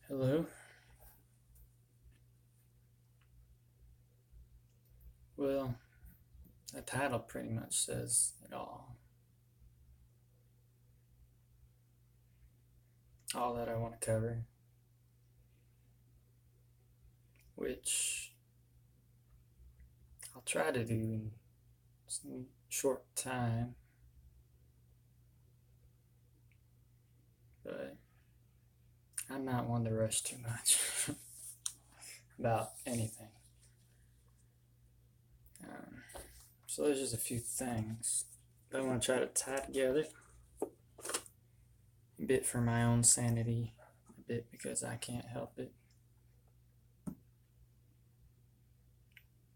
Hello. Well, the title pretty much says it all that I want to cover, which I'll try to do in some short time, but I'm not one to rush too much about anything. Um, so there's just a few things that I want to try to tie together, a bit for my own sanity, a bit because I can't help it.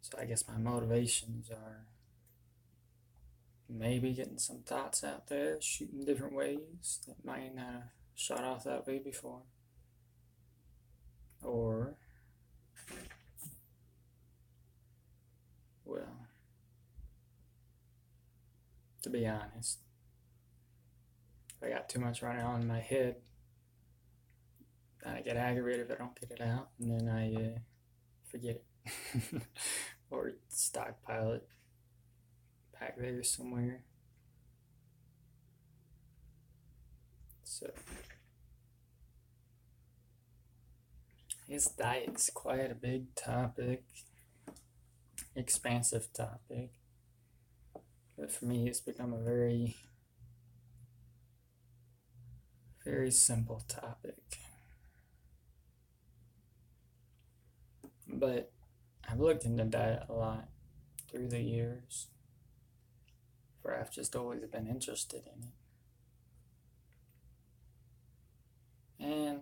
So I guess my motivations are maybe getting some thoughts out there, shooting different ways that might not have shot off that way before. Or, well, to be honest, if I got too much running on in my head, I get aggravated if I don't get it out, and then I forget it. Or stockpile it back there somewhere. So, I guess diet's quite a big topic, expansive topic. But for me, it's become a very, very simple topic. But I've looked into diet a lot through the years, for I've just always been interested in it. And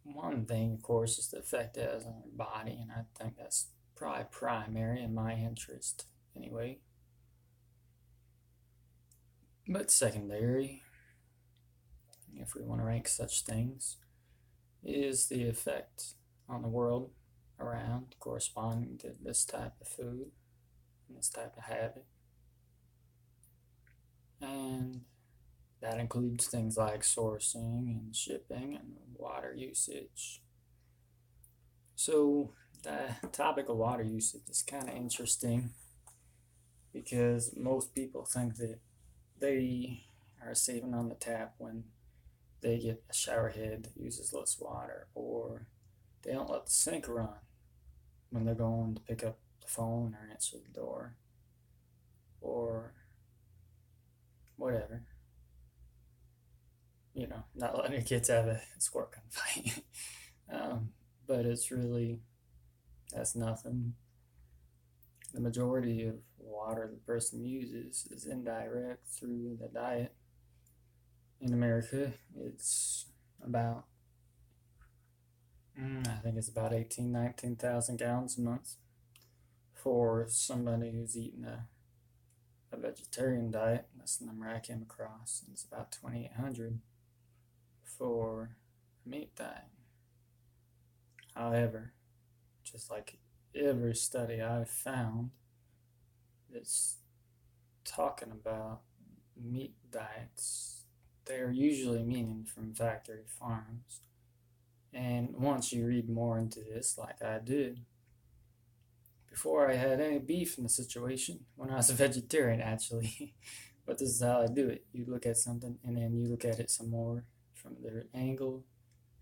one thing, of course, is the effect it has on your body, and I think that's probably primary in my interest anyway. But secondary, if we want to rank such things, is the effect on the world around corresponding to this type of food and this type of habit. And that includes things like sourcing and shipping and water usage. So, the topic of water usage is kind of interesting because most people think that they are saving on the tap when they get a shower head that uses less water, or they don't let the sink run when they're going to pick up the phone or answer the door, or whatever. Not letting your kids have a squirt gun fight. But it's really, that's nothing. The majority of water the person uses is indirect through the diet. In America, it's about, I think it's about 18, 19,000 gallons a month for somebody who's eating a vegetarian diet. That's the number I came across. And it's about 2,800 for a meat diet. However, just like every study I've found that's talking about meat diets, they're usually meaning from factory farms. And once you read more into this, like I did, before I had any beef in the situation, when I was a vegetarian actually, but this is how I do it. You look at something and then you look at it some more from their angle,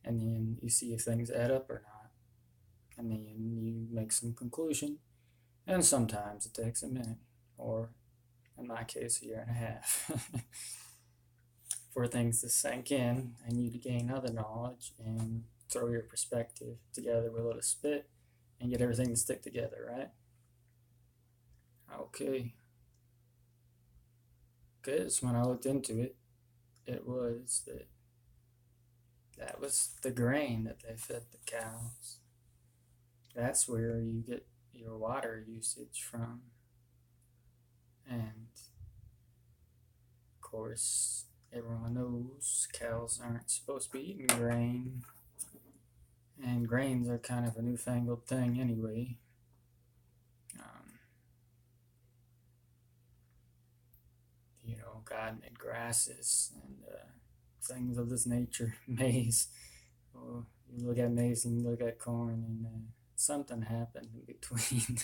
and then you see if things add up or not. And then you make some conclusion. And sometimes it takes a minute, or in my case, a year and a half, for things to sink in and you to gain other knowledge and throw your perspective together with a little spit and get everything to stick together, right? Okay. Because when I looked into it, it was that was the grain that they fed the cows. That's where you get your water usage from. And of course, everyone knows cows aren't supposed to be eating grain. And grains are kind of a newfangled thing anyway. Um, God made grasses and things of this nature, maize, you look at maize and you look at corn, and something happened in between.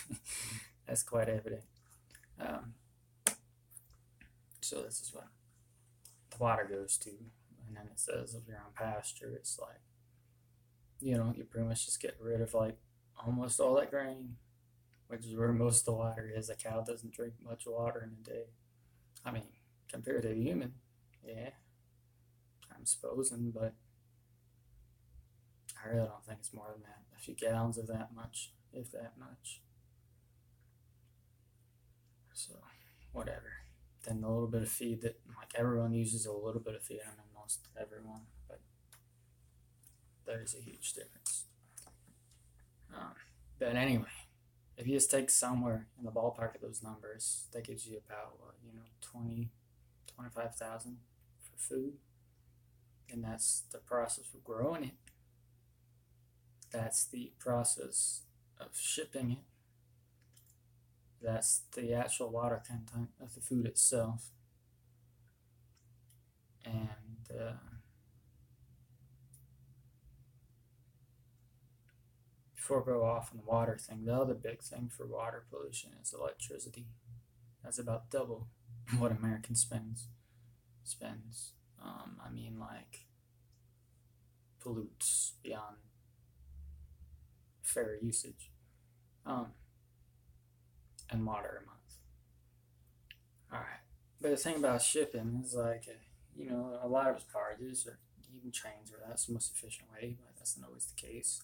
That's quite evident. Um, so this is what the water goes to, and then it says if you're on pasture, it's like you pretty much just get rid of like almost all that grain, which is where most of the water is. A cow doesn't drink much water in a day. I mean, compared to a human, yeah, I'm supposing, but I really don't think it's more than that. A few gallons of that much, if that much. So, whatever. Then the little bit of feed that, like, everyone uses a little bit of feed. I mean, most everyone, but there's a huge difference. Um, but anyway, if you just take somewhere in the ballpark of those numbers, that gives you about, 20, 25,000 for food. And that's the process of growing it. That's the process of shipping it. That's the actual water content of the food itself. And before I go off on the water thing, the other big thing for water pollution is electricity. That's about double what American spends. I mean, like, pollutes beyond fair usage. Um, and water a month. All right. But the thing about shipping is like, a lot of it's barges or even trains, or that's the most efficient way, but that's not always the case.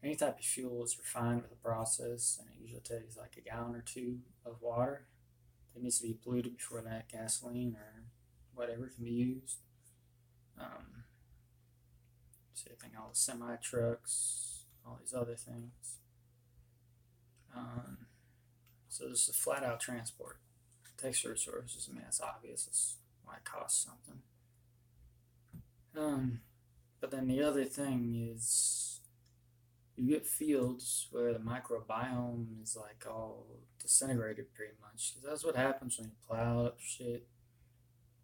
Any type of fuel is refined with a process, and it usually takes like a gallon or two of water. It needs to be polluted before that gasoline or whatever can be used. Same thing, all the semi trucks, all these other things. So this is flat out transport. It takes resources. I mean, that's obvious. That's why it costs something. But then the other thing is you get fields where the microbiome is like all disintegrated pretty much. 'Cause that's what happens when you plow up shit,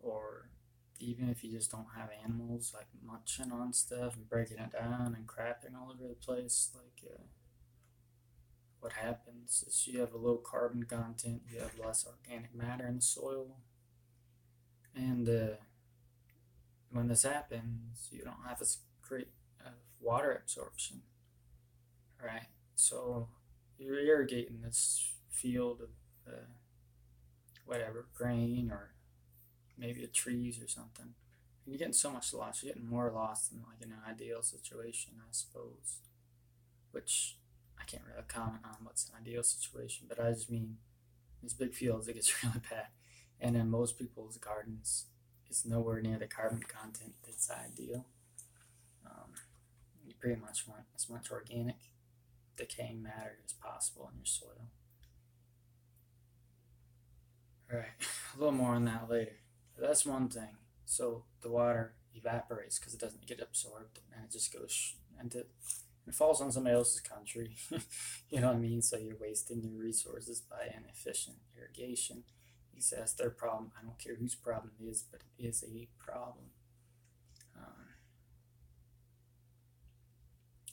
or even if you just don't have animals like munching on stuff and breaking it down and crapping all over the place. Like, what happens is you have a low carbon content, you have less organic matter in the soil, and when this happens, you don't have as great water absorption, right? So you're irrigating this field of whatever, grain or maybe a trees or something. And you're getting so much loss. You're getting more loss than like in an ideal situation, I suppose. Which I can't really comment on what's an ideal situation, but I just mean these big fields, it gets really bad. And in most people's gardens, it's nowhere near the carbon content that's ideal. You pretty much want as much organic decaying matter as possible in your soil. All right, a little more on that later. But that's one thing. So the water evaporates because it doesn't get absorbed, and it just goes into it falls on somebody else's country. You know what I mean? So you're wasting your resources by inefficient irrigation. He says that's their problem. I don't care whose problem it is, but it is a problem. Um,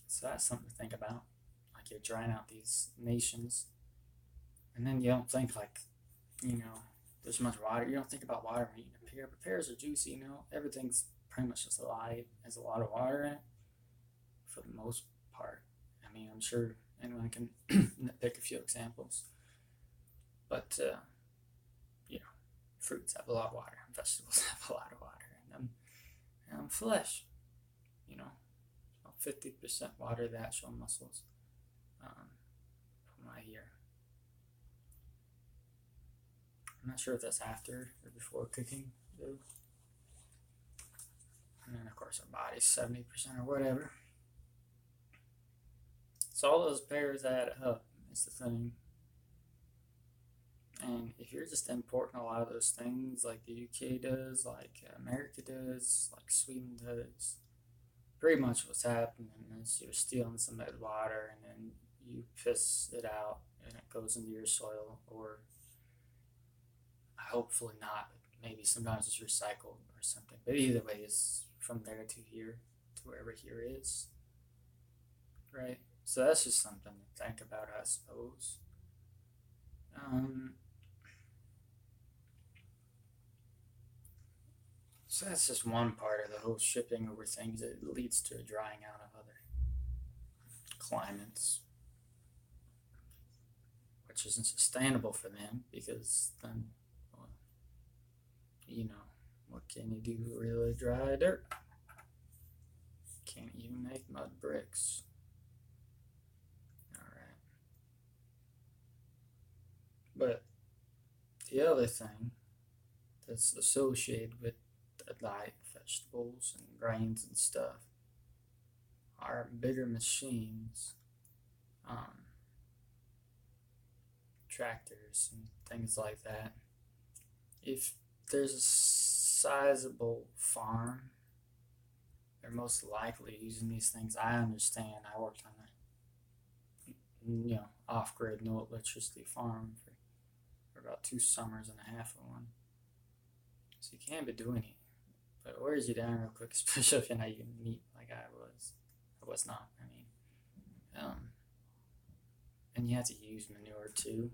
so that's something to think about. Like you're drying out these nations, and then you don't think like, there's much water. You don't think about water when eating a pear, but pears are juicy. Everything's pretty much just alive. Has a lot of water in it for the most part. I mean, I'm sure anyone can pick a few examples, but fruits have a lot of water, vegetables have a lot of water in them, and flesh, 50% water, the actual muscles, from what I hear. I'm not sure if that's after or before cooking, though. And then, of course, our body's 70% or whatever. So all those pairs add up, is the thing. And if you're just importing a lot of those things like the UK does, like America does, like Sweden does, pretty much what's happening is you're stealing somebody's water and then you piss it out and it goes into your soil, or hopefully not, but maybe sometimes it's recycled or something. But either way, it's from there to here, to wherever here is. right? So that's just something to think about, I suppose. Um, so that's just one part of the whole shipping over things. It leads to a drying out of other climates, which isn't sustainable for them because then, well, you know, what can you do with really dry dirt? Can't even make mud bricks. All right. But the other thing that's associated with the diet, vegetables and grains and stuff, are bigger machines, um, tractors and things like that. If there's a sizable farm, they're most likely using these things. I understand. I worked on a off-grid no electricity farm for about 2 summers and a half of one. So you can't be doing it. But it wears you down real quick, especially if you're not eating meat like I was. I was not. I mean, and you have to use manure too.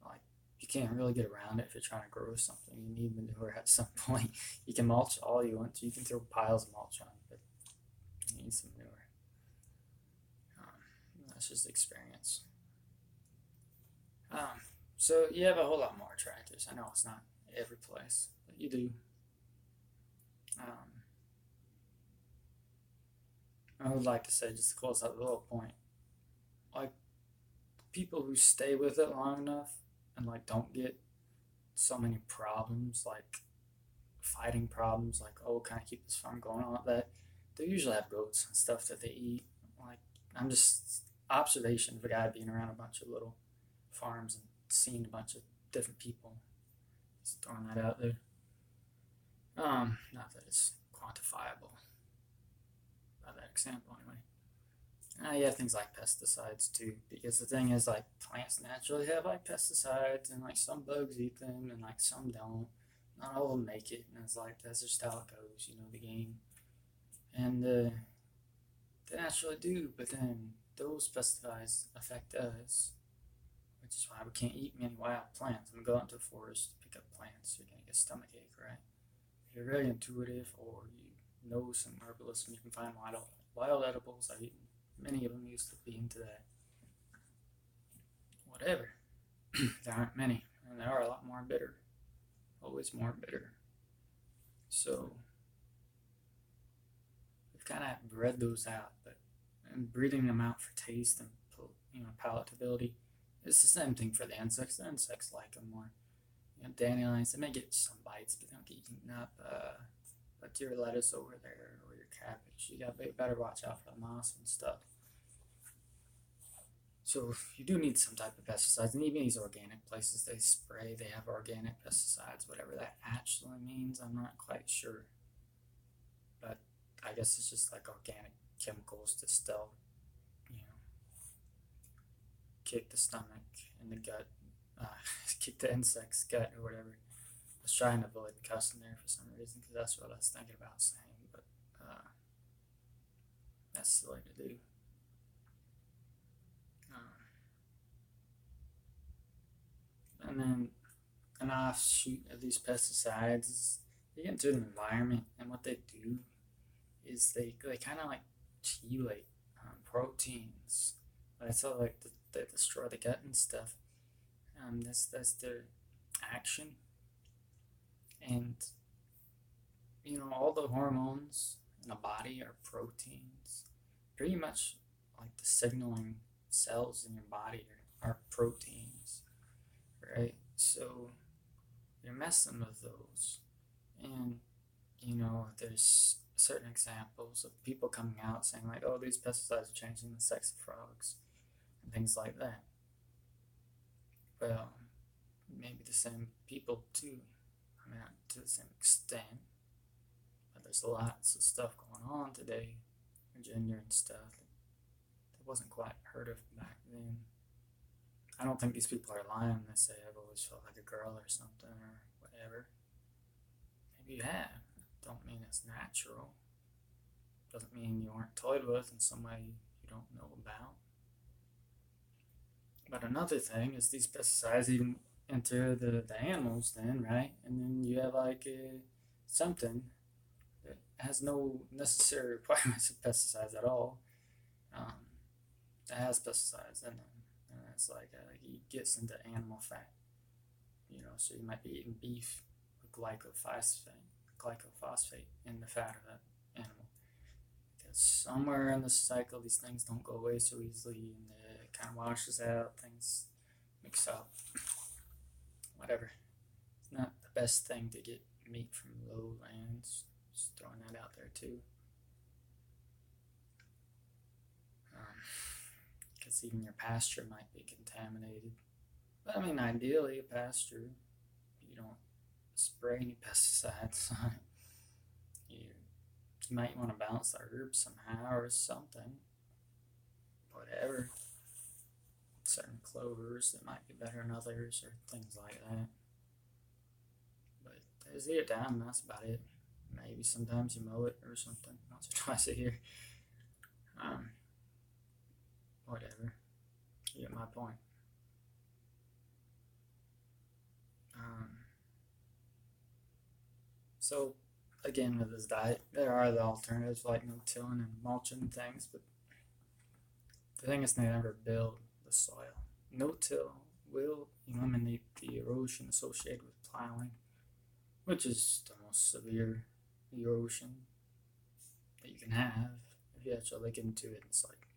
Like you can't really get around it if you're trying to grow something. You need manure at some point. You can mulch all you want to. You can throw piles of mulch on, but you need some manure. That's just experience. Um, so you have a whole lot more tractors. I know it's not every place, but you do. Um, I would like to say, just to close out the little point, like people who stay with it long enough and like don't get so many problems, like fighting problems, like oh, can I keep this farm going on like that? They usually have goats and stuff that they eat. Like I'm just observation of a guy being around a bunch of little farms and seeing a bunch of different people. Just throwing that out there. Not that it's quantifiable by that example anyway. Yeah, things like pesticides too, because the thing is, like, plants naturally have like pesticides, and like some bugs eat them, and like some don't. Not all of them make it, and it's like that's just how it goes, the game. And they naturally do, but then those pesticides affect us, which is why we can't eat many wild plants. I'm going to the forest to pick up plants, you're gonna get stomachache, right? If you're very intuitive, or you know some herbalists, and you can find wild edibles. I've eaten many of them. Used to be into that. Whatever. There aren't many, and there are a lot more bitter. Always more bitter. So we've kind of bred those out, but and breeding them out for taste and palatability, it's the same thing for the insects. The insects like them more. Dandelions, they may get some bites, but they don't get eaten up. But your lettuce over there or your cabbage, you got better watch out for the moss and stuff. So you do need some type of pesticides, and even these organic places they spray, they have organic pesticides, whatever that actually means. I'm not quite sure, but I guess it's just like organic chemicals to still, you know, kick the stomach and the gut, uh, kick the insect's gut or whatever. I was trying to avoid cussing there for some reason because that's what I was thinking about saying, but that's silly to do. And then an offshoot of these pesticides is they get into the environment, and what they do is they kind of like chelate proteins. That's how like they destroy the gut and stuff. That's their action, and all the hormones in the body are proteins. Pretty much like the signaling cells in your body are proteins, right? So you're messing with those, and there's certain examples of people coming out saying like, "Oh, these pesticides are changing the sex of frogs," and things like that. Well, maybe the same people too. I mean, not to the same extent, but there's lots of stuff going on today, gender and stuff that wasn't quite heard of back then. I don't think these people are lying when they say I've always felt like a girl or something or whatever. Maybe you have. Don't mean it's natural. Doesn't mean you weren't toyed with in some way you don't know about. But another thing is these pesticides even enter the animals then, right? And then you have like something that has no necessary requirements of pesticides at all. Um, that has pesticides in them, and it's like it gets into animal fat. So you might be eating beef with glycophosphate in the fat of that animal. Because somewhere in the cycle, these things don't go away so easily, and it kind of washes out. Things mix up. Whatever. It's not the best thing to get meat from lowlands. Just throwing that out there too. Because even your pasture might be contaminated. But I mean, ideally, a pasture, you don't spray any pesticides on it. You might want to balance the herbs somehow or something. Whatever. Certain clovers that might be better than others or things like that. But they see it down, and that's about it. Maybe sometimes you mow it or something once or twice a year. Whatever. You get my point. So again, with this diet, there are the alternatives like no-tilling and mulching and things, but the thing is they never build the soil. No-till will eliminate the erosion associated with plowing, which is the most severe erosion that you can have if you actually look into it. It's like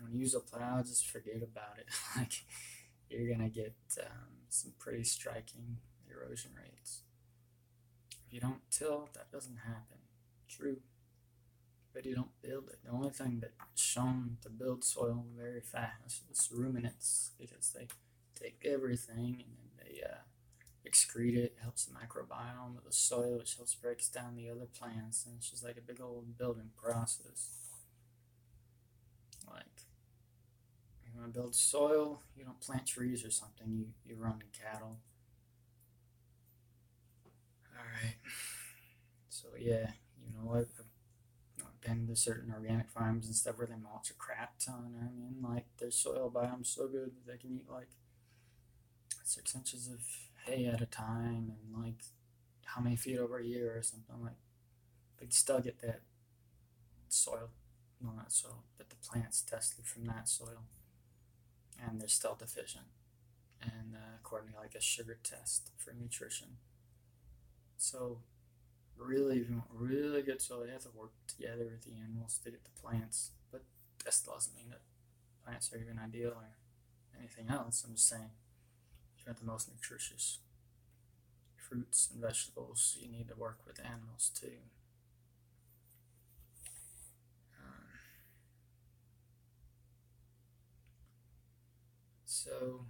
when you use a plow, just forget about it. Like you're gonna get some pretty striking erosion rates. If you don't till, that doesn't happen. True. But you don't build it. The only thing that's shown to build soil very fast is ruminants, because they take everything and then they excrete it. It helps the microbiome of the soil, which helps breaks down the other plants, and it's just like a big old building process. Like you want to build soil, you don't plant trees or something. You run cattle. All right. So yeah, I've been to certain organic farms and stuff where they mulch a crap ton. I mean, like their soil biome's so good that they can eat like 6 inches of hay at a time, and like how many feet over a year or something. Like they still get that soil, well not soil, but the plants tested from that soil, and they're still deficient. And according to like a sugar test for nutrition. So really, if you want really good soil, you have to work together with the animals to get the plants. But that still doesn't mean that plants are even ideal or anything else. I'm just saying, if you want the most nutritious fruits and vegetables, you need to work with animals too. So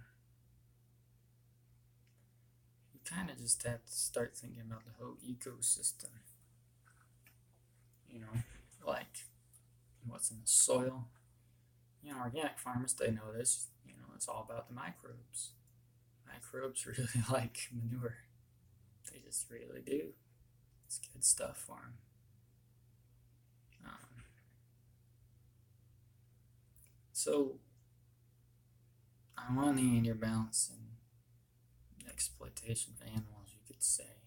you kind of just have to start thinking about the whole ecosystem. Like what's in the soil. Organic farmers, they know this. It's all about the microbes. Microbes really like manure. They just really do. It's good stuff for them. So, on one hand, you're balancing the exploitation of animals, you could say.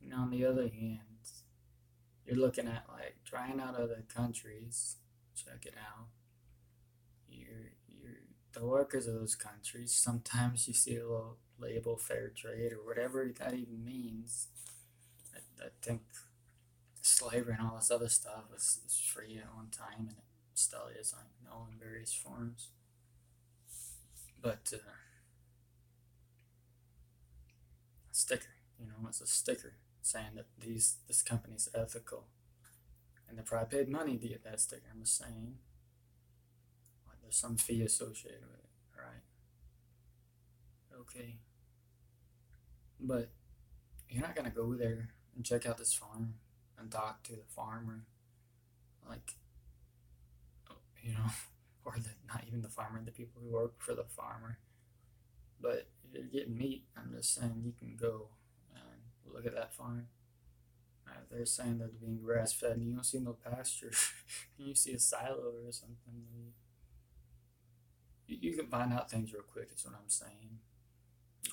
And on the other hand, you're looking at like drying out other countries. Check it out. You're the workers of those countries. Sometimes you see a little label fair trade or whatever that even means. I think slavery and all this other stuff was free at one time, and it still is, I know, in various forms. But a sticker, it's a sticker saying that this company's ethical, and they probably paid money to get that sticker. I'm just saying, like there's some fee associated with it, right? Okay, but you're not gonna go there and check out this farm and talk to the farmer, like, or not even the farmer, the people who work for the farmer. But if you're getting meat, I'm just saying you can go and look at that farm They're saying that they're being grass fed, and you don't see no pasture. You see a silo or something. You can find out things real quick. Is what I'm saying.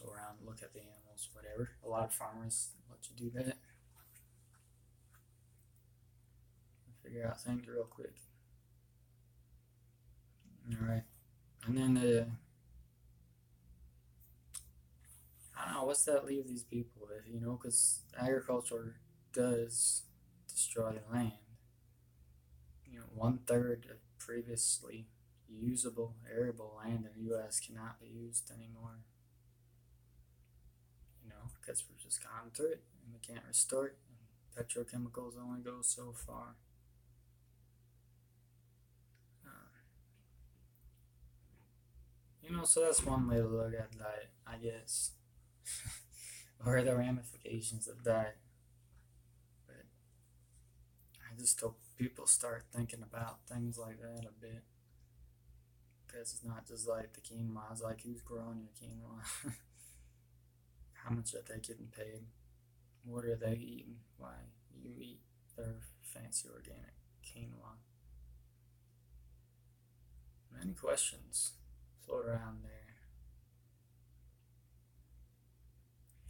Go around, look at the animals, whatever. A lot of farmers let you do that. Figure out things real quick. All right, and then I don't know what's that leave these people with, because agriculture does destroy the land. 1/3 of previously usable arable land in the U.S. cannot be used anymore. Because we've just gone through it and we can't restore it. And petrochemicals only go so far. So that's one way to look at diet, I guess, or the ramifications of diet. But I just hope people start thinking about things like that a bit, because it's not just like the quinoa. It's like who's growing your quinoa, how much are they getting paid, what are they eating, why you eat their fancy organic quinoa. Many questions float around there.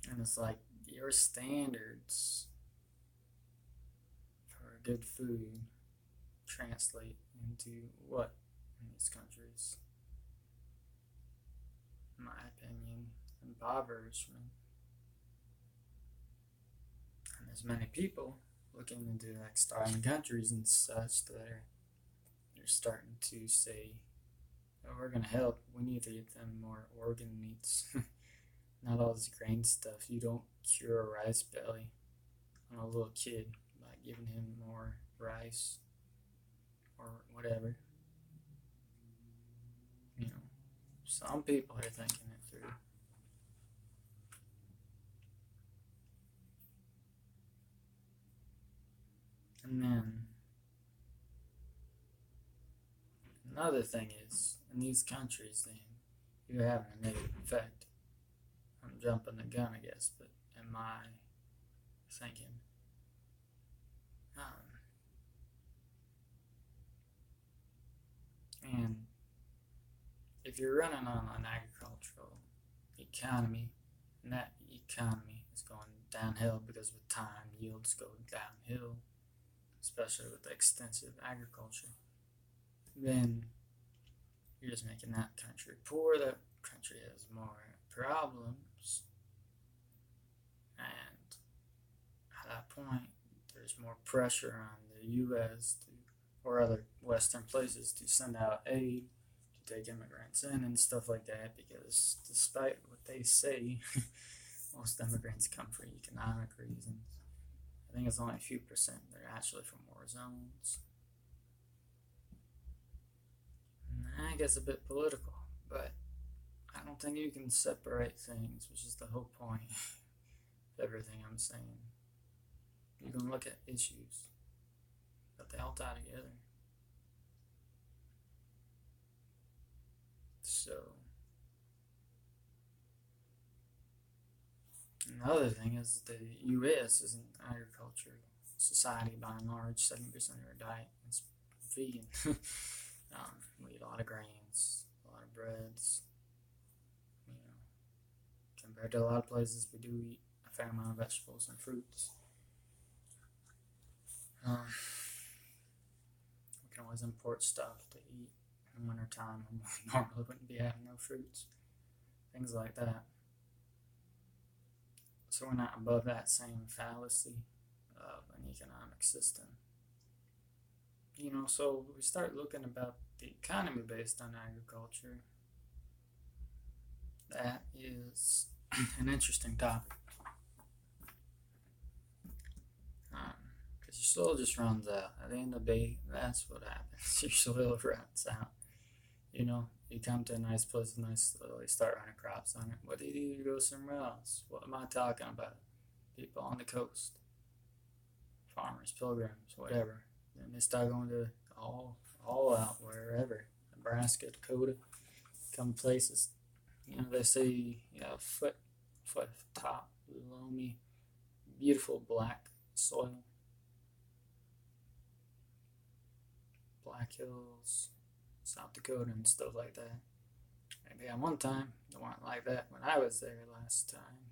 And it's like your standards for good food translate into what in these countries? In my opinion, impoverishment. And there's many people looking into like starving countries and such that they're starting to say, oh, we're gonna help. We need to get them more organ meats. Not all this grain stuff. You don't cure a rice belly on a little kid by giving him more rice or whatever. Some people are thinking it through. And then another thing is, in these countries, then you're having a negative effect. I'm jumping the gun, I guess, but am I thinking? Um, and if you're running on an agricultural economy, and that economy is going downhill because with time yields go downhill, especially with extensive agriculture, then you're just making that country poor. That country has more problems, and at that point, there's more pressure on the U.S. or other Western places to send out aid to take immigrants in and stuff like that. Because despite what they say, most immigrants come for economic reasons. I think it's only a few percent that are actually from war zones. And that gets a bit political, but I don't think you can separate things, which is the whole point of everything I'm saying. You can look at issues, but they all tie together. So, another thing is the U.S. is an agricultural society by and large. 70% of our diet is vegan. We eat a lot of grains, a lot of breads. Compared to a lot of places, we do eat a fair amount of vegetables and fruits. We can always import stuff to eat in wintertime when we normally wouldn't be having no fruits. Things like that. So we're not above that same fallacy of an economic system. So we start looking about the economy based on agriculture. That is an interesting topic. Because your soil just runs out. At the end of the day, that's what happens. Your soil runs out. You come to a nice place, a nice soil, you start running crops on it. What do you do? You go somewhere else. What am I talking about? People on the coast, farmers, pilgrims, whatever. Then they start going to all out wherever, Nebraska, Dakota, come places. They say foot top, loamy, beautiful black soil. Black Hills, South Dakota, and stuff like that. Maybe at one time it weren't like that when I was there last time.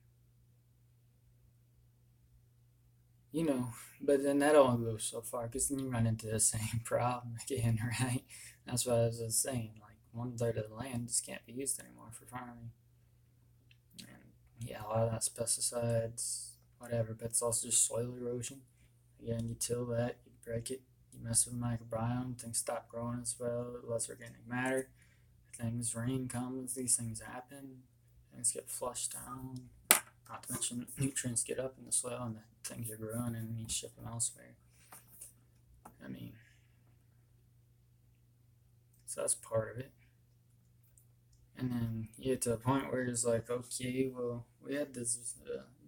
You know, but then that only goes so far because then you run into the same problem again, right? That's what I was just saying. Like 1/3 of the land just can't be used anymore for farming. And yeah, a lot of that's pesticides, whatever, but it's also just soil erosion. Again, you till that, you break it, you mess with the microbiome, things stop growing as well, less organic matter. Things, rain comes, these things happen, things get flushed down. Not to mention nutrients get up in the soil and the things you're growing and you ship them elsewhere. I mean, so that's part of it. And then you get to a point where it's like, okay, well, we had this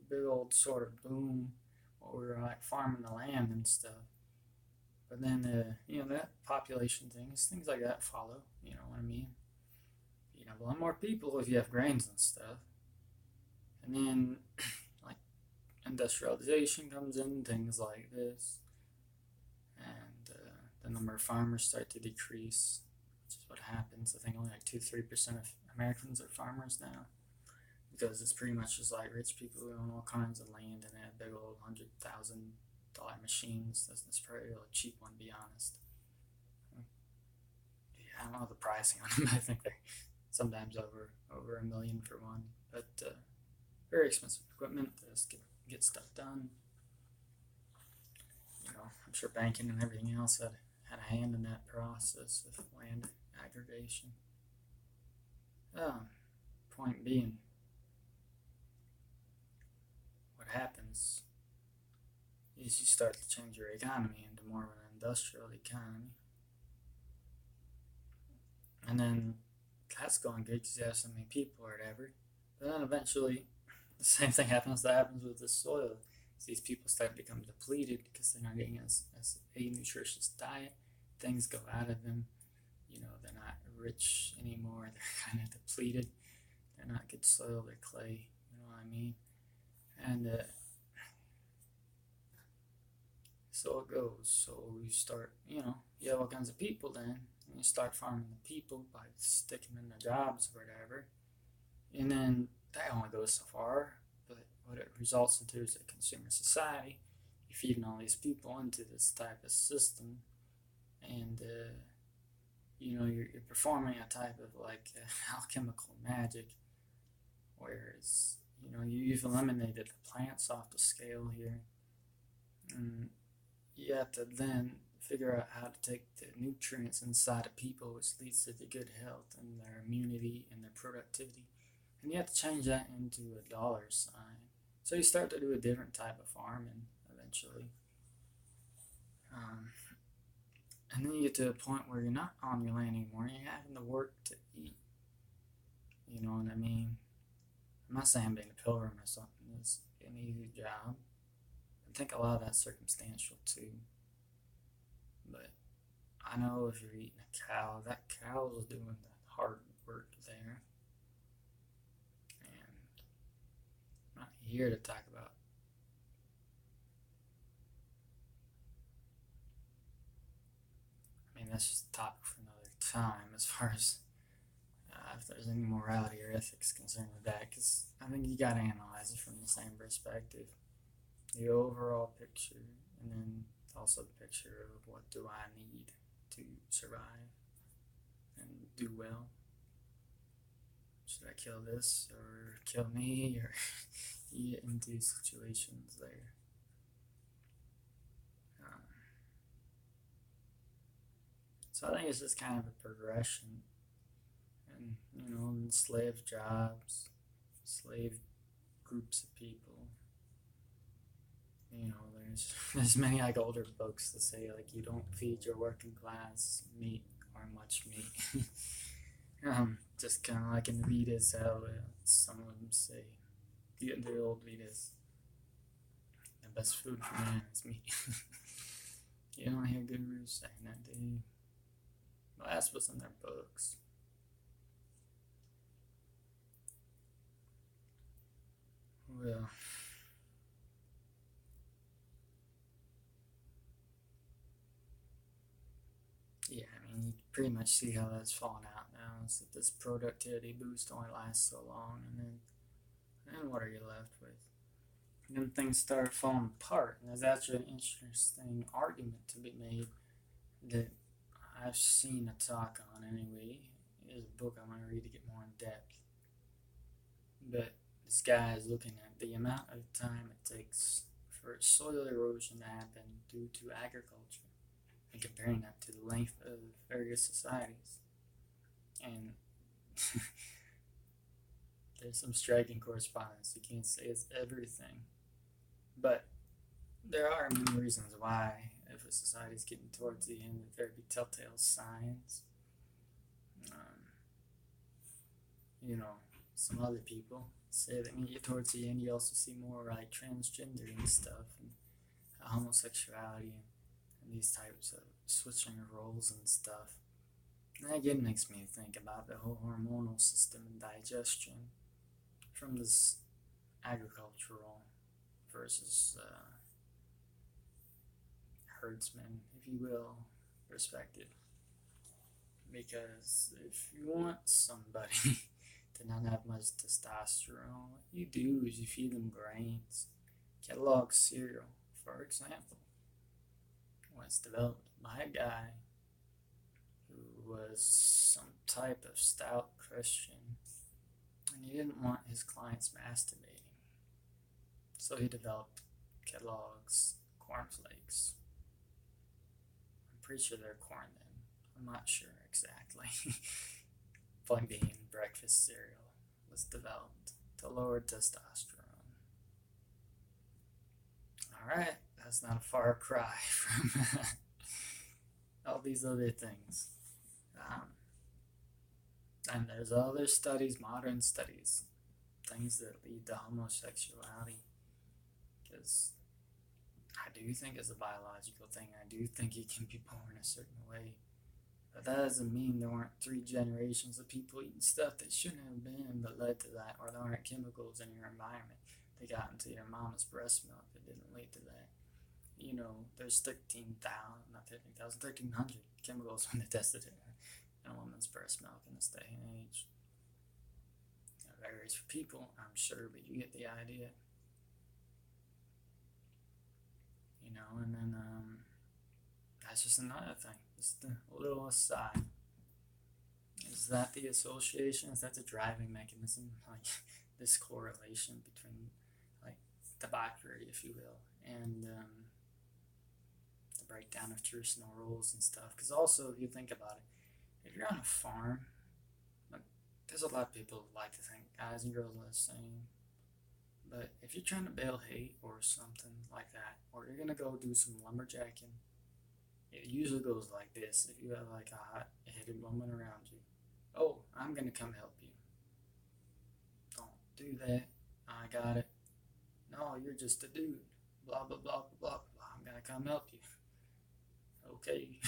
big old sort of boom while we were like farming the land and stuff. But then, that population things like that follow. You know what I mean? You have a lot more people if you have grains and stuff. And then, like, industrialization comes in, things like this. And the number of farmers start to decrease, which is what happens. I think only like 2-3% of Americans are farmers now. Because it's pretty much just like rich people who own all kinds of land and they have big old $100,000 machines. That's probably a cheap one, to be honest. Yeah, I don't know the pricing on them. I think they're sometimes over $1 million for one, but very expensive equipment to just get stuff done. I'm sure banking and everything else had a hand in that process of land aggregation. Point being, what happens is you start to change your economy into more of an industrial economy. And then that's going good because you have so many people or whatever. But then eventually, the same thing happens that happens with the soil. So these people start to become depleted because they're not getting as a nutritious diet. Things go out of them. They're not rich anymore. They're kind of depleted. They're not good soil. They're clay. You know what I mean? And so it goes. So you start, you have all kinds of people then. And you start farming the people by sticking them in their jobs or whatever. And then that only goes so far. But what it results into is a consumer society. You're feeding all these people into this type of system. And, you're performing a type of like alchemical magic. Whereas, you've eliminated the plants off the scale here. And you have to then figure out how to take the nutrients inside of people, which leads to the good health and their immunity and their productivity. And you have to change that into a dollar sign. So you start to do a different type of farming eventually. And then you get to a point where you're not on your land anymore. You're having to work to eat. You know what I mean? I'm not saying being a pilgrim or something is an easy job. I think a lot of that's circumstantial too. But I know if you're eating a cow, that cow is doing the hard work there. And I'm not here to talk about. I mean, that's just a topic for another time as far as if there's any morality or ethics concerned with that, because I think you gotta analyze it from the same perspective. The overall picture, and then also the picture of what do I need to survive and do well. Should I kill this or kill me, or you get into situations there. So I think it's just kind of a progression, and slave jobs, slave groups of people. There's many like older books that say like you don't feed your working class meat or much meat. Just kind of like in the Vedas, how some of them say, the old Vedas, the best food for man is meat. You don't hear gurus saying that, do you? Well, that's what's in their books. Well, And you pretty much see how that's falling out now. Is that this productivity boost only lasts so long, and then what are you left with? And then things start falling apart. And there's actually an interesting argument to be made that I've seen a talk on anyway. There's a book I'm going to read to get more in depth. But this guy is looking at the amount of time it takes for soil erosion to happen due to agriculture and comparing that to the length of various societies. And there's some striking correspondence. You can't say it's everything, but there are many reasons why, if a society is getting towards the end, that there'd be telltale signs. Um, you know, some other people say that when you get towards the end, you also see more like transgender and stuff, and homosexuality, and these types of switching of roles and stuff. And that again makes me think about the whole hormonal system and digestion from this agricultural versus herdsman, if you will, perspective. Because if you want somebody to not have much testosterone, what you do is you feed them grains. Kellogg's cereal, for example, was developed by a guy who was some type of stout Christian, and he didn't want his clients masturbating. So he developed Kellogg's cornflakes. I'm pretty sure they're corn then. I'm not sure exactly. Point being, breakfast cereal was developed to lower testosterone. Alright, that's not a far cry from all these other things. And there's other studies, modern studies, things that lead to homosexuality. Because I do think it's a biological thing. I do think you can be born a certain way. But that doesn't mean there weren't 3 generations of people eating stuff that shouldn't have been that led to that, or there aren't chemicals in your environment that got into your mama's breast milk that didn't lead to that. You know, there's 1300 chemicals when they tested it in a woman's breast milk in this day and age. It varies for people, I'm sure, but you get the idea. You know, and then that's just another thing. Just a little aside. Is that the association? Is that the driving mechanism? Like this correlation between like debauchery, if you will, and the breakdown of traditional roles and stuff? Because also, if you think about it, if you're on a farm, like there's a lot of people who like to think guys and girls are the same. But if you're trying to bale hay or something like that, or you're gonna go do some lumberjacking, it usually goes like this. If you have like a hot-headed woman around you, oh, I'm gonna come help you. Don't do that. I got it. No, you're just a dude. Blah blah blah blah blah blah. I'm gonna come help you. Okay.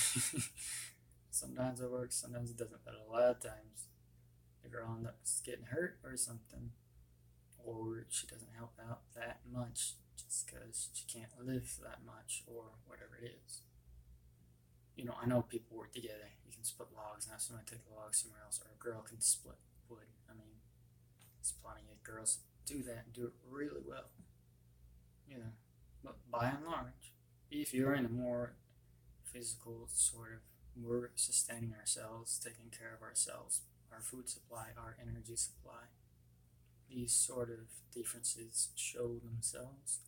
Sometimes it works, sometimes it doesn't. But a lot of times, the girl ends up getting hurt or something, or she doesn't help out that much just because she can't lift that much or whatever it is. You know, I know people work together. You can split logs and have somebody take the logs somewhere else, or a girl can split wood. I mean, there's plenty of girls do that and do it really well. You know, but by and large, if you're in a more physical sort of, we're sustaining ourselves, taking care of ourselves, our food supply, our energy supply, these sort of differences show themselves,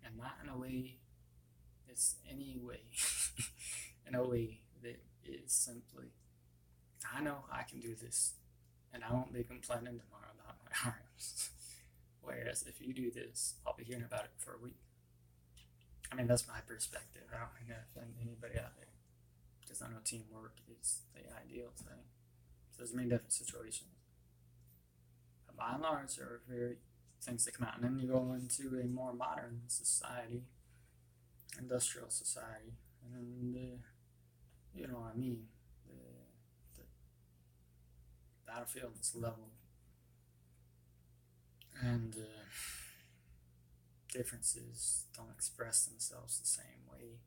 and not in a way that's any way, in a way that is simply, I know I can do this, and I won't be complaining tomorrow about my arms. Whereas if you do this, I'll be hearing about it for a week. I mean, that's my perspective. I don't think I offend anybody out there, because I know teamwork is the ideal thing. So there's many different situations. But by and large, there are very things that come out. And then you go into a more modern society, industrial society, and then you know what I mean, the battlefield is leveled, and differences don't express themselves the same way.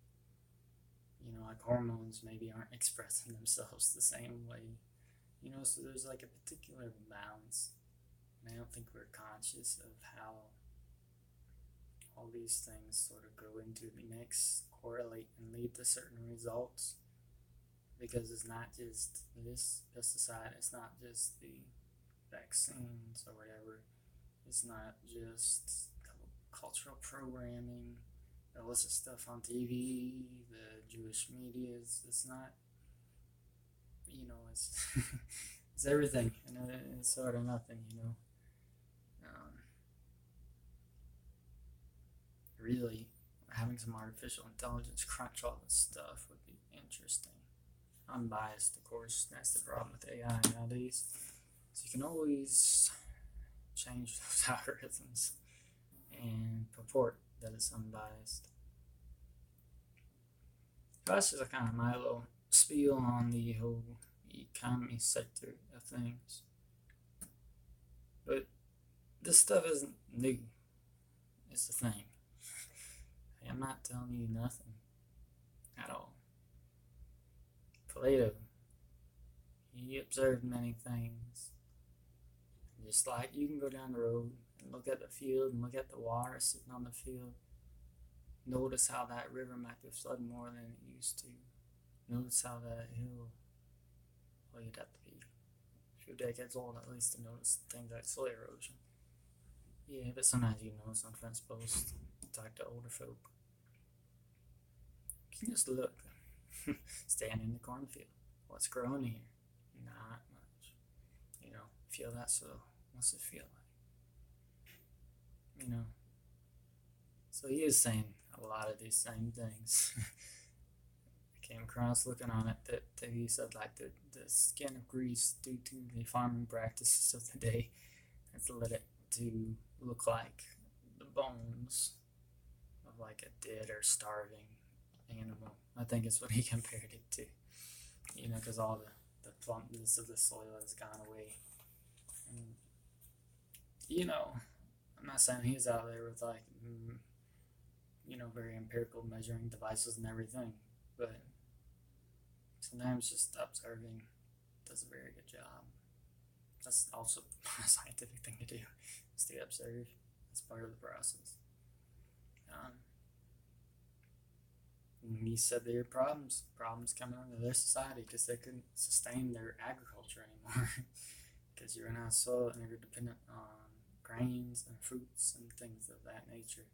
You know, like hormones maybe aren't expressing themselves the same way. So there's like a particular balance. And I don't think we're conscious of how all these things sort of go into the mix, correlate, and lead to certain results. Because it's not just this pesticide, it's not just the vaccines or whatever, it's not just cultural programming, the illicit stuff on TV, the Jewish media. It's not, it's it's everything, and it's sort of nothing. Um, Really, having some artificial intelligence crunch all this stuff would be interesting. Unbiased, of course. That's the problem with AI nowadays. So you can always change those algorithms and purport that it's unbiased. So that's just kind of my little spiel on the whole economy sector of things. But this stuff isn't new. It's the thing. I'm not telling you nothing at all. Plato, he observed many things. Just like you can go down the road and look at the field and look at the water sitting on the field. Notice how that river might be flooding more than it used to. Notice how that hill, well, you'd have to be a few decades old at least to notice things like soil erosion. Yeah, but sometimes you notice on fence posts, talk to older folk. You can just look, stand in the cornfield. What's growing here? Not much. Feel that soil. What's it feel like? So he is saying a lot of these same things. I came across looking on it that he said like the skin of Greece due to the farming practices of the day has led it to look like the bones of like a dead or starving animal. I think is what he compared it to. Because all the plumpness of the soil has gone away. And, I'm not saying he's out there with like, very empirical measuring devices and everything, but sometimes just observing does a very good job. That's also a scientific thing to do, is to observe. That's part of the process. He said there are problems coming into their society because they couldn't sustain their agriculture anymore. Because you run out of soil and you're dependent on grains and fruits and things of that nature.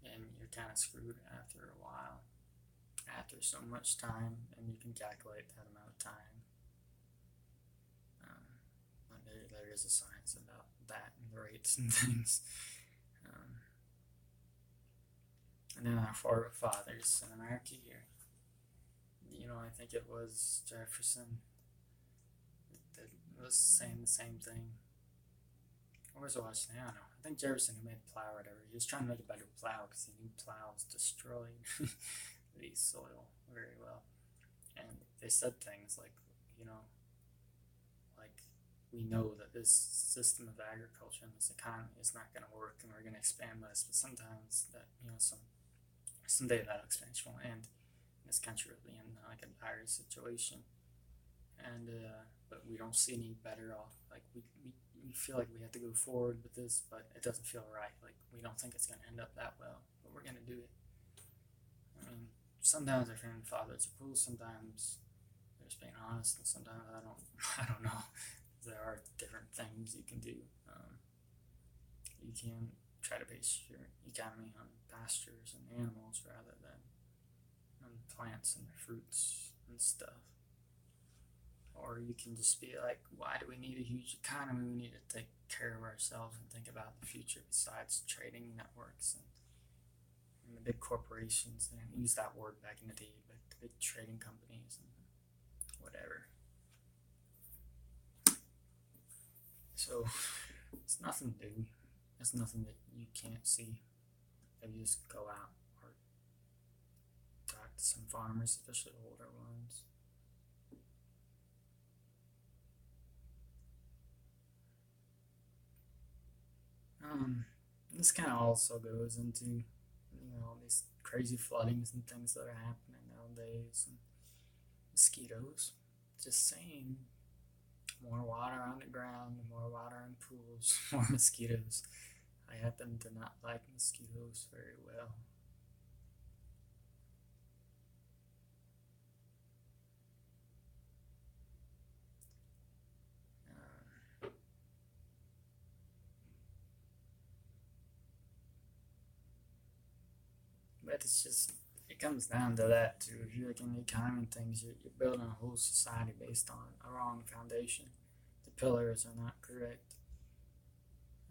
And you're kind of screwed after a while, after so much time, and you can calculate that amount of time. There is a science about that and the rates and things. And then our forefathers in America here, I think it was Jefferson that was saying the same thing. Or was it Washington? I don't know. I think Jefferson, who made plow or whatever, he was trying to make a better plow because he knew plows destroyed the soil very well. And they said things like, like we know that this system of agriculture and this economy is not going to work and we're going to expand this, but sometimes that, someday that expansion will end. This country will be in like a dire situation, and but we don't see any better off. Like we feel like we have to go forward with this, but it doesn't feel right. Like we don't think it's going to end up that well, but we're going to do it. I mean, sometimes our founding fathers are cool. Sometimes they're just being honest, and sometimes I don't. I don't know. There are different things you can do. You can try to base your economy on pastures and animals rather than on plants and fruits and stuff. Or you can just be like, why do we need a huge economy? We need to take care of ourselves and think about the future besides trading networks and the big corporations. They didn't use that word back in the day, but the big trading companies and whatever. So it's nothing new. It's nothing that you can't see if you just go out or talk to some farmers, especially older ones. This kind of also goes into, all these crazy floodings and things that are happening nowadays. And mosquitoes. Just saying, more water on the ground, more water in pools, more mosquitoes. I happen to not like mosquitoes very well. Um, but it's just, it comes down to that too. If you're like in the economy and things, you're building a whole society based on a wrong foundation. The pillars are not correct.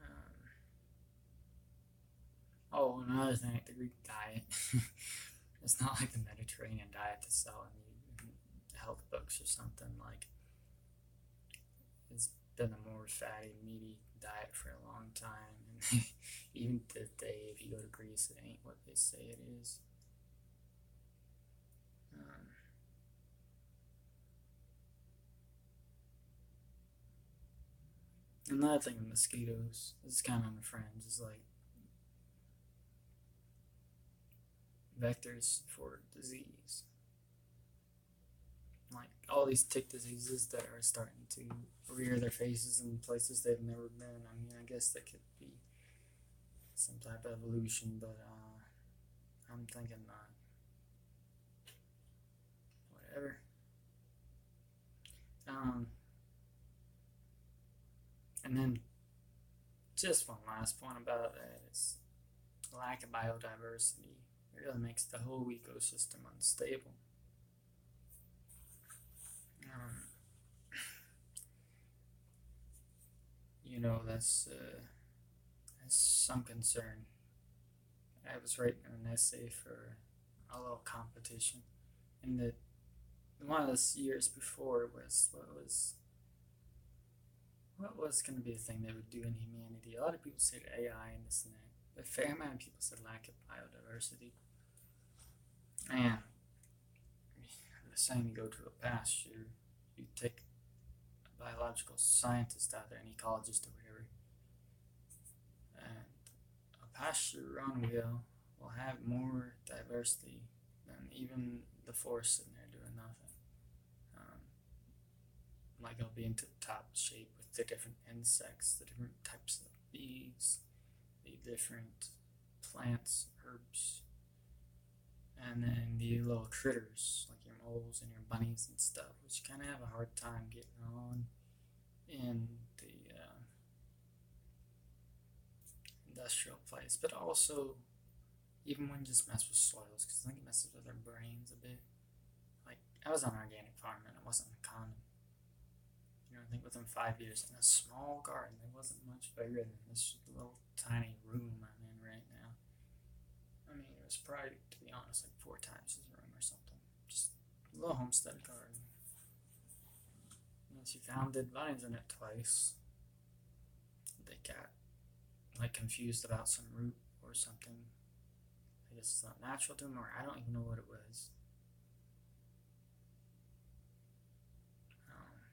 Um, oh, another thing, like the Greek diet. It's not like the Mediterranean diet that's selling you health books or something. Like, it's been a more fatty, meaty diet for a long time. And even today, if you go to Greece, it ain't what they say it is. Um, Another thing with mosquitoes, this is kind of my friends, is like vectors for disease. Like all these tick diseases that are starting to rear their faces in places they've never been. I mean, I guess that could be some type of evolution, but I'm thinking not. Whatever. Um, and then just one last point about that is lack of biodiversity. It really makes the whole ecosystem unstable. Um, that's some concern. I was writing an essay for a little competition, and one of the years before was what was going to be the thing they would do in humanity. A lot of people said AI and this and that. But a fair amount of people said lack of biodiversity. And the same, you go to a pasture, you take a biological scientist out there, an ecologist or whatever, and a pasture run will have more diversity than even the forest sitting there doing nothing. Um, like it'll be in top shape with the different insects, the different types of bees, the different plants, herbs, and then the little critters like your moles and your bunnies and stuff, which kind of have a hard time getting on in the industrial place. But also, even when you just mess with soils, because I think it messes with their brains a bit. Like I was on organic farm and it wasn't common. I think within 5 years in a small garden, it wasn't much bigger than this little tiny room I'm in right now. I mean, it was probably, to be honest, like 4 times his room or something. Just a little homestead garden. Once you found dead vines in it twice, they got like confused about some root or something. I guess it's not natural to them, or I don't even know what it was. Um,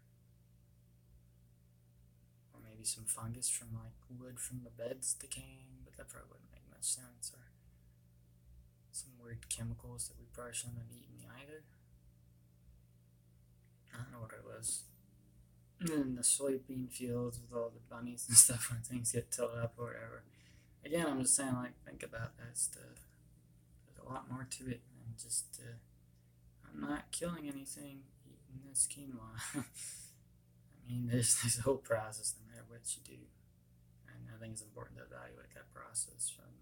or maybe some fungus from like wood from the beds decaying, but that probably wouldn't make much sense. Or some weird chemicals that we probably shouldn't have eaten either. I don't know what it was. And then the soybean fields with all the bunnies and stuff when things get tilled up or whatever. Again, I'm just saying, like, think about that stuff. There's a lot more to it than just, I'm not killing anything eating this quinoa. I mean, there's a whole process no matter what you do. And I think it's important to evaluate that process from,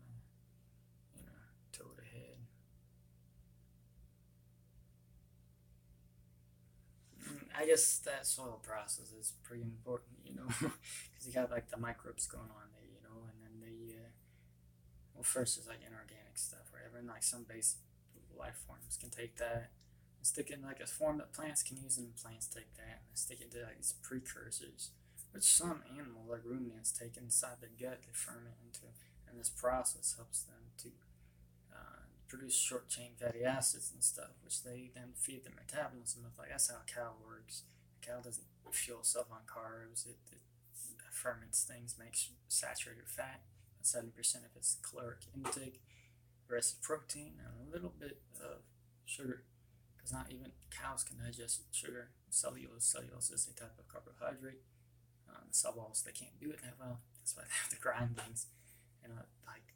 toe to head. I guess that soil process is pretty important, because you got like the microbes going on there, and then well, first is like inorganic stuff, whatever, and like some basic life forms can take that and stick it in like a form that plants can use, and plants take that and stick it to like these precursors, which some animal like ruminants take inside their gut, they ferment into, and this process helps them to produce short chain fatty acids and stuff, which they then feed the metabolism of. Like that's how a cow works. A cow doesn't fuel itself on carbs. It ferments things, makes saturated fat, 70% of its caloric intake, the rest of protein, and a little bit of sugar. because not even cows can digest sugar. Cellulose is a type of carbohydrate. The cell walls, they can't do it that well. That's why they have to grind things. And like,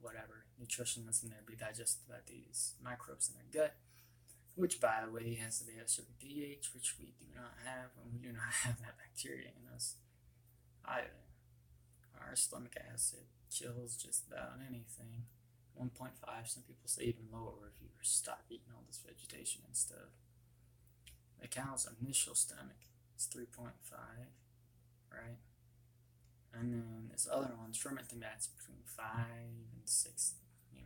whatever nutrition that's in there be digested by these microbes in their gut, which, by the way, has to be at a certain pH, which we do not have, and we do not have that bacteria in us either. Our stomach acid kills just about anything. 1.5, some people say even lower if you stop eating all this vegetation and stuff. The cow's initial stomach is 3.5, right? And then this other one's fermenting fats between 5 and 6, I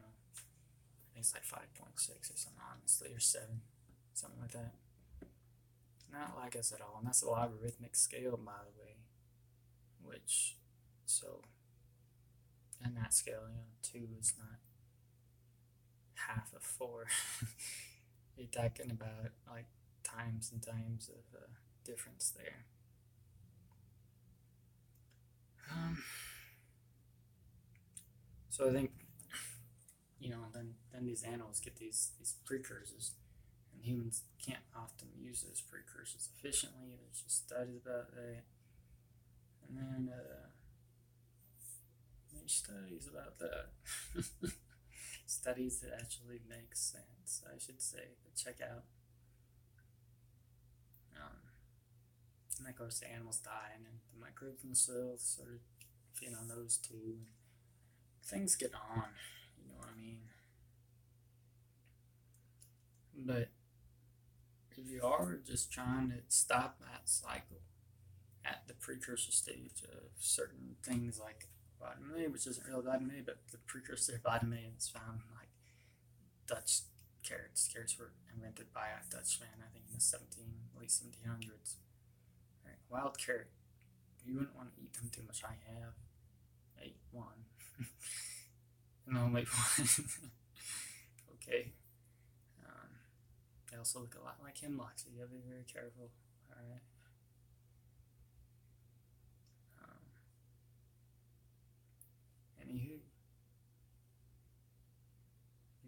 think it's like 5.6 or something, honestly, or 7, something like that. Not like us at all, and that's a logarithmic scale, by the way, which, so, in that scale, 2 is not half of 4. You're talking about, like, times and times of difference there. So I think, then these animals get these precursors, and humans can't often use those precursors efficiently. There's just studies about that, and then there's studies about that. Studies that actually make sense, I should say, but check out. And of course, the animals die, and then the microbes themselves sort of feed on those too. And things get on, you know what I mean? But if you are just trying to stop that cycle at the precursor stage of certain things like vitamin A, which isn't real vitamin A, but the precursor vitamin A is found in like Dutch carrots. Carrots were invented by a Dutchman, I think in the late 1700s. Right. Wild carrot, you wouldn't want to eat them too much. I have ate one. No, wait, one. Okay. They also look a lot like hemlock, so you have to be very careful. Alright. Anywho,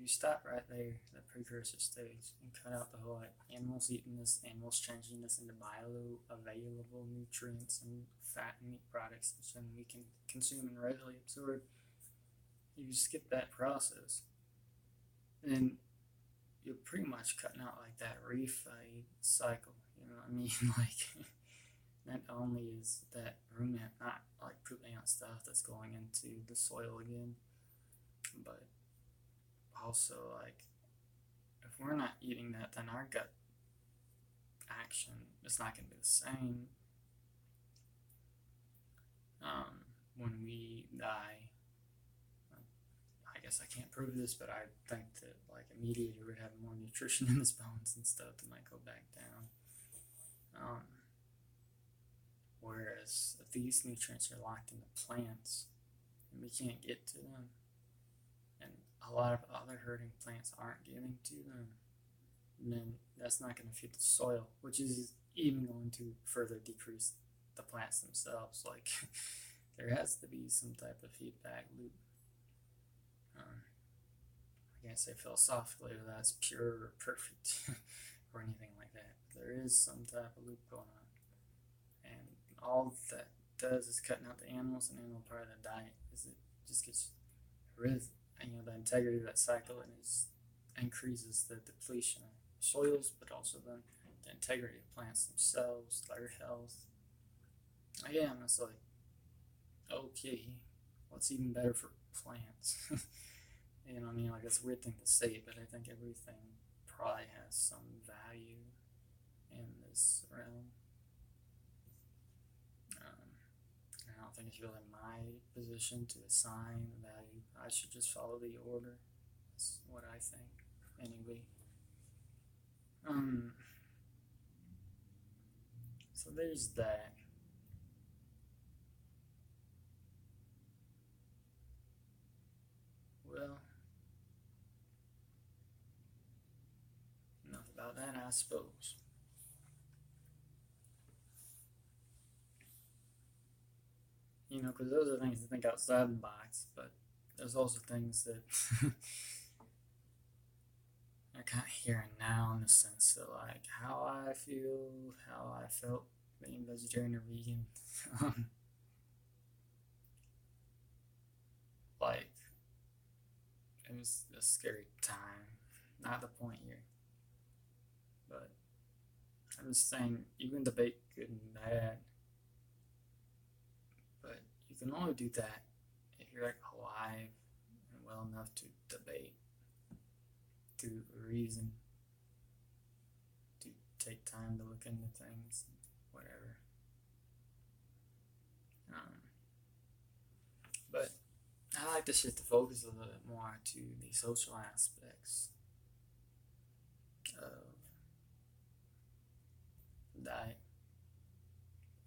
you stop right there, the precursor stage, and cut out the whole like animals eating this, animals changing this into bioavailable nutrients and fat and meat products, which then we can consume and readily absorb. You skip that process, then you're pretty much cutting out like that refeed cycle. You know what I mean? Like, not only is that ruminant not like pooping out stuff that's going into the soil again, but also like if we're not eating that, then our gut action is not going to be the same when we die. I guess I can't prove this, but I think that like a meat eater would have more nutrition in his bones and stuff that might go back down. Whereas if these nutrients are locked into plants and we can't get to them, and a lot of other herding plants aren't getting to them, then that's not going to feed the soil, which is even going to further decrease the plants themselves. Like, there has to be some type of feedback loop. I can't say philosophically that that's pure or perfect or anything like that. There is some type of loop going on. And all that does is cutting out the animals, and animal part of the diet is it just gets rid of the integrity of that cycle, and it increases the depletion of soils, but also then the integrity of plants themselves, their health. Again, it's like, okay, what's even better for plants? You know what I mean? Like, it's a weird thing to say, but I think everything probably has some value in this realm. I don't think it's really my position to assign value. I should just follow the order. That's what I think. Anyway. So there's that. Well, enough about that, I suppose. Because those are things to think outside the box, but there's also things that kind of here and now in the sense that like how I feel, how I felt being vegetarian or vegan. um, like it was a scary time. Not the point here, but I'm just saying you can debate good and bad, but you can only do that if you're like alive and well enough to debate, to reason, to take time to look into things, whatever. Um, but I like to shift the focus a little bit more to the social aspects of diet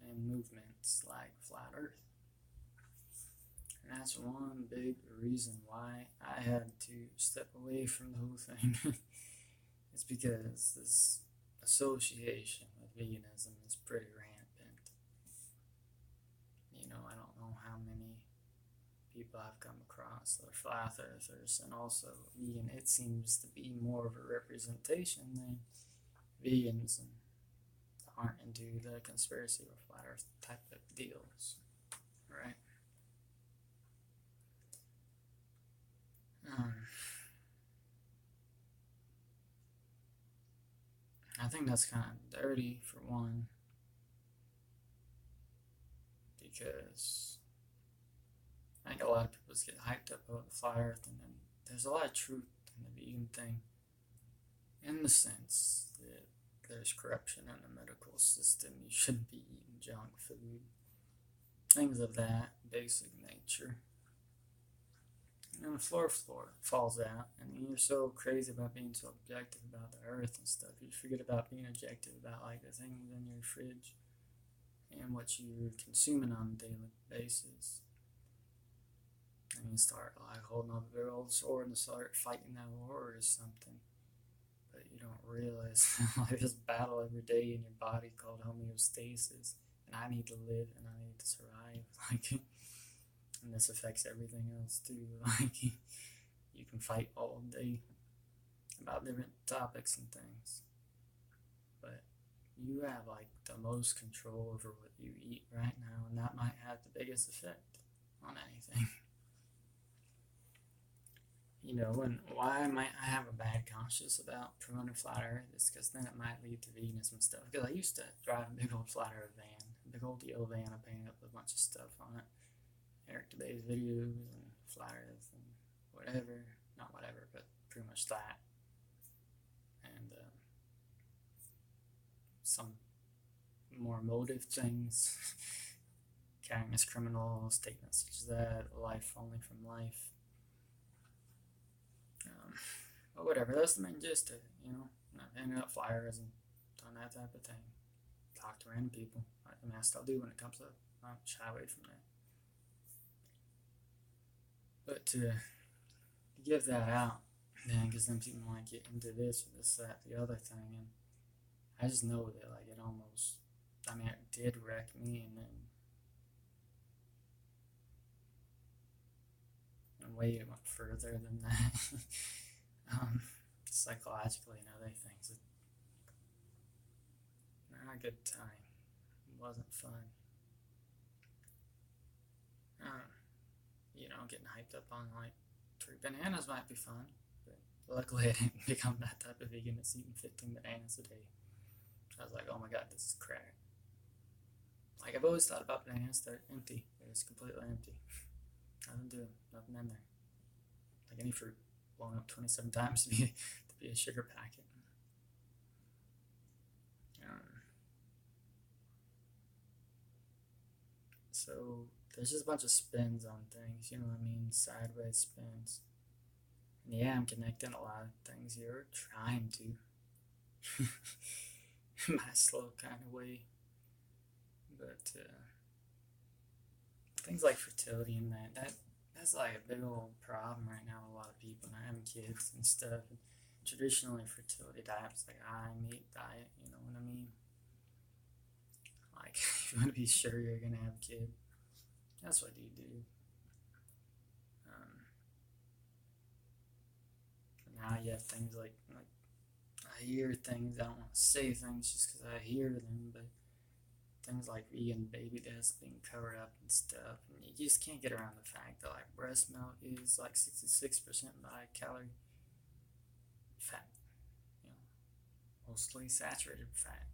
and movements like Flat Earth. And that's one big reason why I had to step away from the whole thing. It's because this association with veganism is pretty rampant. I don't know how many people I've come across that are flat earthers and also vegan. It seems to be more of a representation than vegans and aren't into the conspiracy or flat earth type of deals, right? Um, I think that's kind of dirty for one, because I think a lot of people just get hyped up about the flat earth, and then there's a lot of truth in the vegan thing, in the sense that there's corruption in the medical system. You shouldn't be eating junk food, things of that basic nature. And the floor falls out, and you're so crazy about being so objective about the earth and stuff. You forget about being objective about like the things in your fridge and what you're consuming on a daily basis. And you start like holding up a big old sword and start fighting that war or something. But you don't realize like this battle every day in your body called homeostasis. And I need to live and I need to survive. Like, and this affects everything else too. Like, you can fight all day about different topics and things, but you have like the most control over what you eat right now, and that might have the biggest effect on anything. And why might I have a bad conscience about promoting flat earth is because then it might lead to veganism and stuff. Because I used to drive a big old flat earth van, a big old yellow van. I painted up a bunch of stuff on it. Eric Today's videos and flat earth and whatever. Not whatever, but pretty much that. And some more emotive things. Carrying as criminal statements such as that, life only from life. But whatever, that's the main gist of it, Not handing out flyers and done that type of thing. Talk to random people. I mean, I still do when it comes up. I don't shy away from that. But to give that out, then, because then people might get into this or this, that, the other thing, and I just know that, like, it almost, it did wreck me, and then way it went further than that. Psychologically and other things. Not a good time. It wasn't fun. Getting hyped up on like 3 bananas might be fun, but luckily I didn't become that type of vegan that's eating 15 bananas a day. I was like, oh my god, this is crack. Like, I've always thought about bananas, they're empty. They're just completely empty. Nothing to them, nothing in there. Like any fruit, blowing up 27 times to be a sugar packet. So there's just a bunch of spins on things, you know what I mean? Sideways spins. And yeah, I'm connecting a lot of things here, trying to. In my slow kind of way. But things like fertility and that's like a big old problem right now with a lot of people not having kids and stuff. And traditionally, fertility diets like high meat diet, you know what I mean? Like, if you want to be sure you're gonna have a kid, that's what you do. Now you have things like I hear things. I don't want to say things just because I hear them, but things like vegan baby deaths being covered up and stuff, and you just can't get around the fact that like breast milk is like 66% by calorie fat, you know, mostly saturated fat,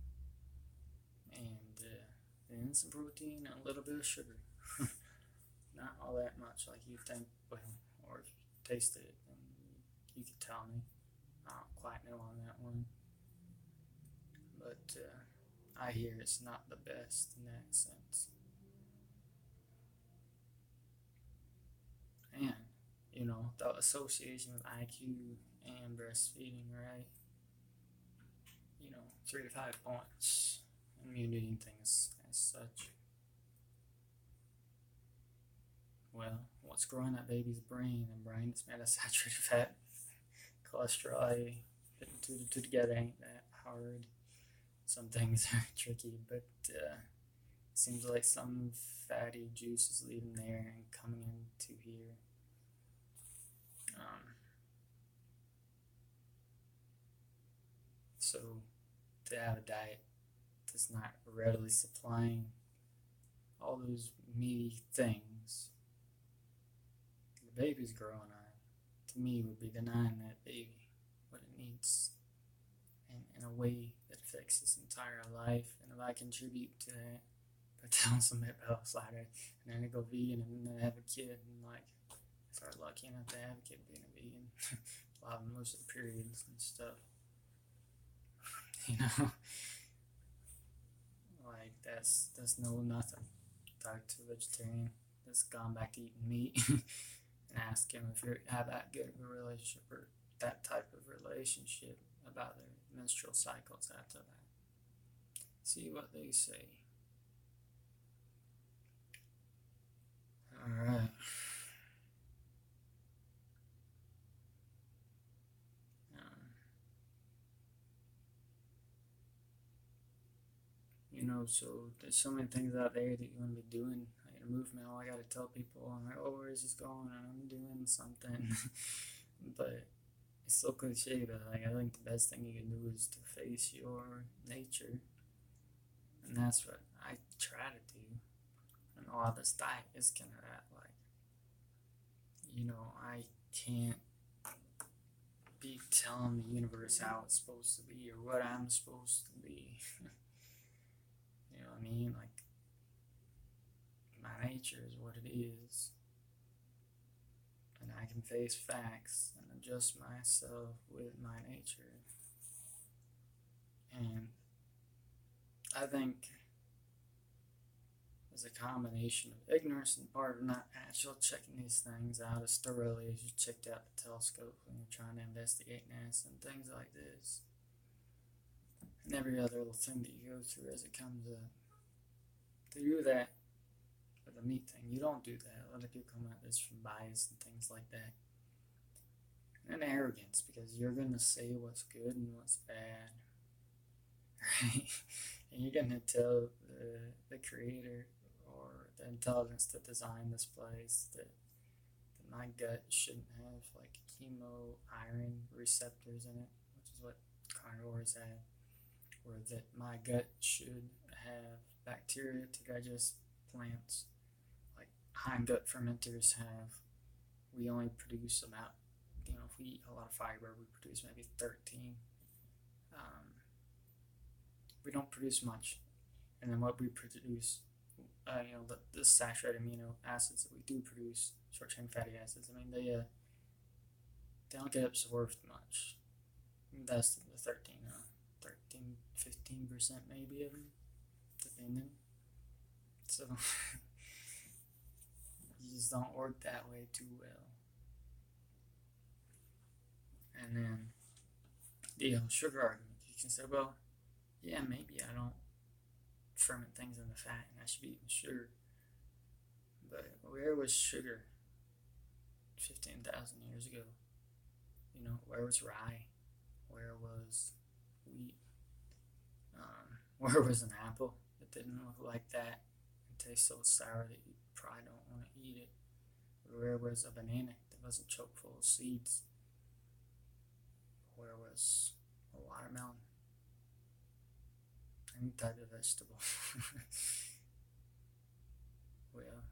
and then some protein and a little bit of sugar. Not all that much like you think. Well, or if you tasted it, then you could tell me. I don't quite know on that one, but I hear it's not the best in that sense. And the association with IQ and breastfeeding, right? 3 to 5 points, immunity and things as such. Well, what's growing that baby's brain? And brain that's made of saturated fat, cholesterol. Putting two to two together ain't that hard. Some things are tricky, but it seems like some fatty juice is leaving there and coming into here. Um, so to have a diet that's not readily supplying all those meaty things the baby's growing on, to me, would be denying that baby what it needs in a way that affects its entire life. And if I contribute to that by telling somebody about slider and then they go vegan and then they have a kid and like if they're lucky enough to have a kid being a vegan, a lot of them lose their periods and stuff. you know, like that's no nothing. Talk to a vegetarian that's gone back to eating meat and ask him if you have that good of a relationship or that type of relationship about their menstrual cycles after that. See what they say. Alright. So there's so many things out there that you want to be doing. Like in a movement, all I gotta tell people, I'm like, oh, where is this going? And I'm doing something. But it's so cliche, but like I think the best thing you can do is to face your nature, and that's what I try to do. And all this diet is kind of that, like, I can't be telling the universe how it's supposed to be or what I'm supposed to be. You know what I mean? Like, my nature is what it is, and I can face facts and adjust myself with my nature. And I think there's a combination of ignorance and part of not actually checking these things out as thoroughly as you checked out the telescope when you're trying to investigate NASA and things like this. And every other little thing that you go through as it comes up. To do that with the meat thing, you don't do that. A lot of people come at this from bias and things like that. And arrogance, because you're going to say what's good and what's bad. Right? And you're going to tell the creator or the intelligence that designed this place that my gut shouldn't have like chemo iron receptors in it, which is what carnivores have, or that my gut should have bacteria to digest plants like hindgut fermenters have. We only produce about, if we eat a lot of fiber, we produce maybe 13. We don't produce much. And then what we produce, the saturated amino acids that we do produce, short chain fatty acids, I mean, they don't get absorbed much. That's the 13, 15% maybe of them, depending. So, you just don't work that way too well. And then, the sugar argument, you can say, well, yeah, maybe I don't ferment things in the fat and I should be eating sugar. But where was sugar 15,000 years ago? Where was rye? Where was wheat? Where was an apple that didn't look like that and taste so sour that you probably don't want to eat it? Where was a banana that wasn't chock full of seeds? Where was a watermelon any type of vegetable. Well,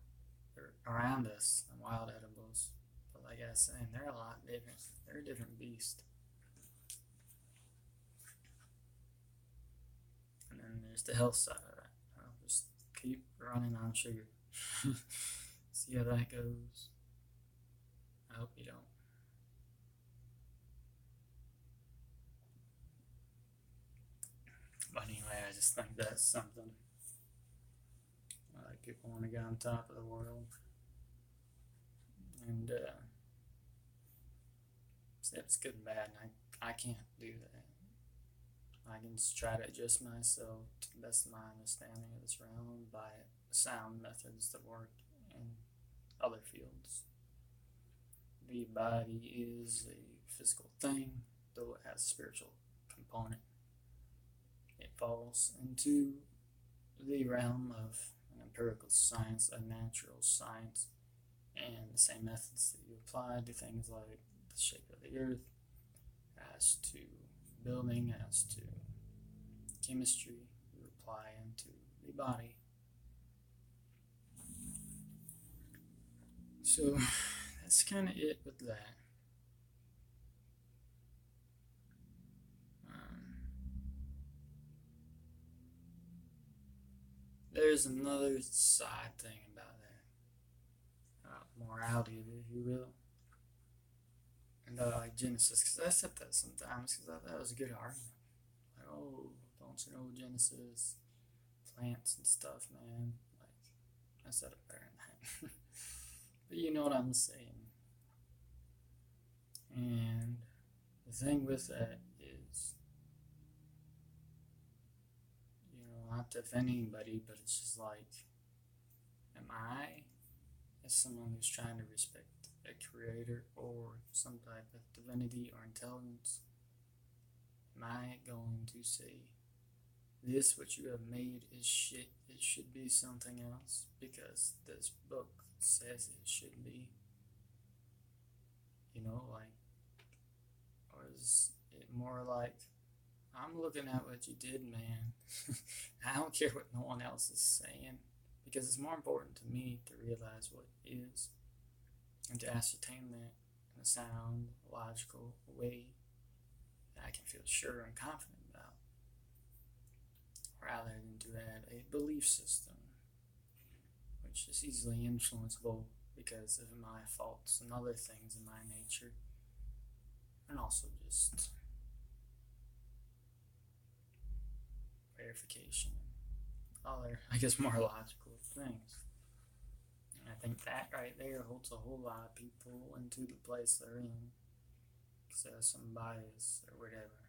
they're around us, the wild edibles. But like I was saying, they're a lot different. They're a different beast. And then there's the health side of it. I'll just keep running on sugar. See how that goes. I hope you don't. But anyway, I just think that's something. Like people want to get on top of the world. And it's good and bad, and I can't do that. I can just try to adjust myself to the best of my understanding of this realm by sound methods that work in other fields. The body is a physical thing, though it has a spiritual component. It falls into the realm of an empirical science, a natural science, and the same methods that you apply to things like the shape of the earth, as to building, as to chemistry, you apply into the body. So that's kind of it with that. There's another side thing about that, morality, if you will, and like Genesis, because I said that sometimes because I thought that was a good argument. Like, oh, don't you know Genesis, plants and stuff, man? Like, I said it better than that. But you know what I'm saying. And the thing with that is, not to offend anybody, but it's just like, am I, as someone who's trying to respect a creator or some type of divinity or intelligence, am I going to say, this, what you have made, is shit, it should be something else because this book says it should be? Like, or is it more like, I'm looking at what you did, man. I don't care what no one else is saying, because it's more important to me to realize what is and to ascertain that in a sound, logical way that I can feel sure and confident about, rather than to add a belief system, which is easily influenceable because of my faults and other things in my nature, and also just verification and other, I guess, more logical things. And I think that right there holds a whole lot of people into the place they're in because there's some bias or whatever.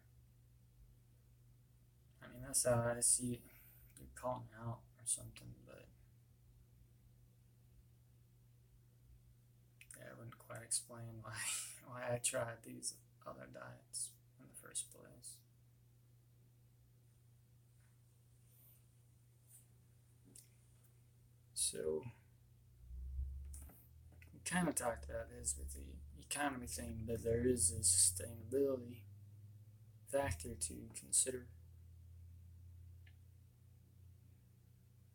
I mean, that's how I see it. You're calling out or something, but yeah, I wouldn't quite explain why I tried these other diets in the first place. So, we kind of talked about this with the economy thing, but there is a sustainability factor to consider.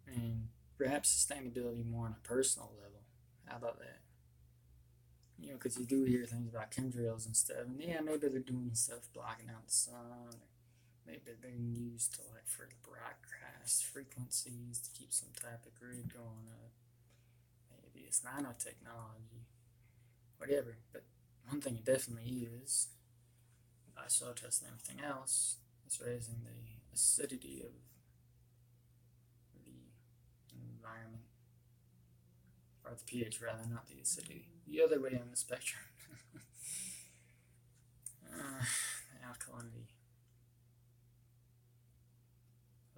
And perhaps sustainability more on a personal level. How about that? Because you do hear things about chemtrails and stuff, and yeah, maybe they're doing stuff blocking out the sun, or maybe they're being used to for the broadcast frequencies to keep some type of grid going up. Maybe it's nanotechnology, whatever. But one thing it definitely is, by soil testing and everything else, it's raising the acidity of the environment, or the pH rather, not the acidity. The other way on the spectrum. The alkalinity.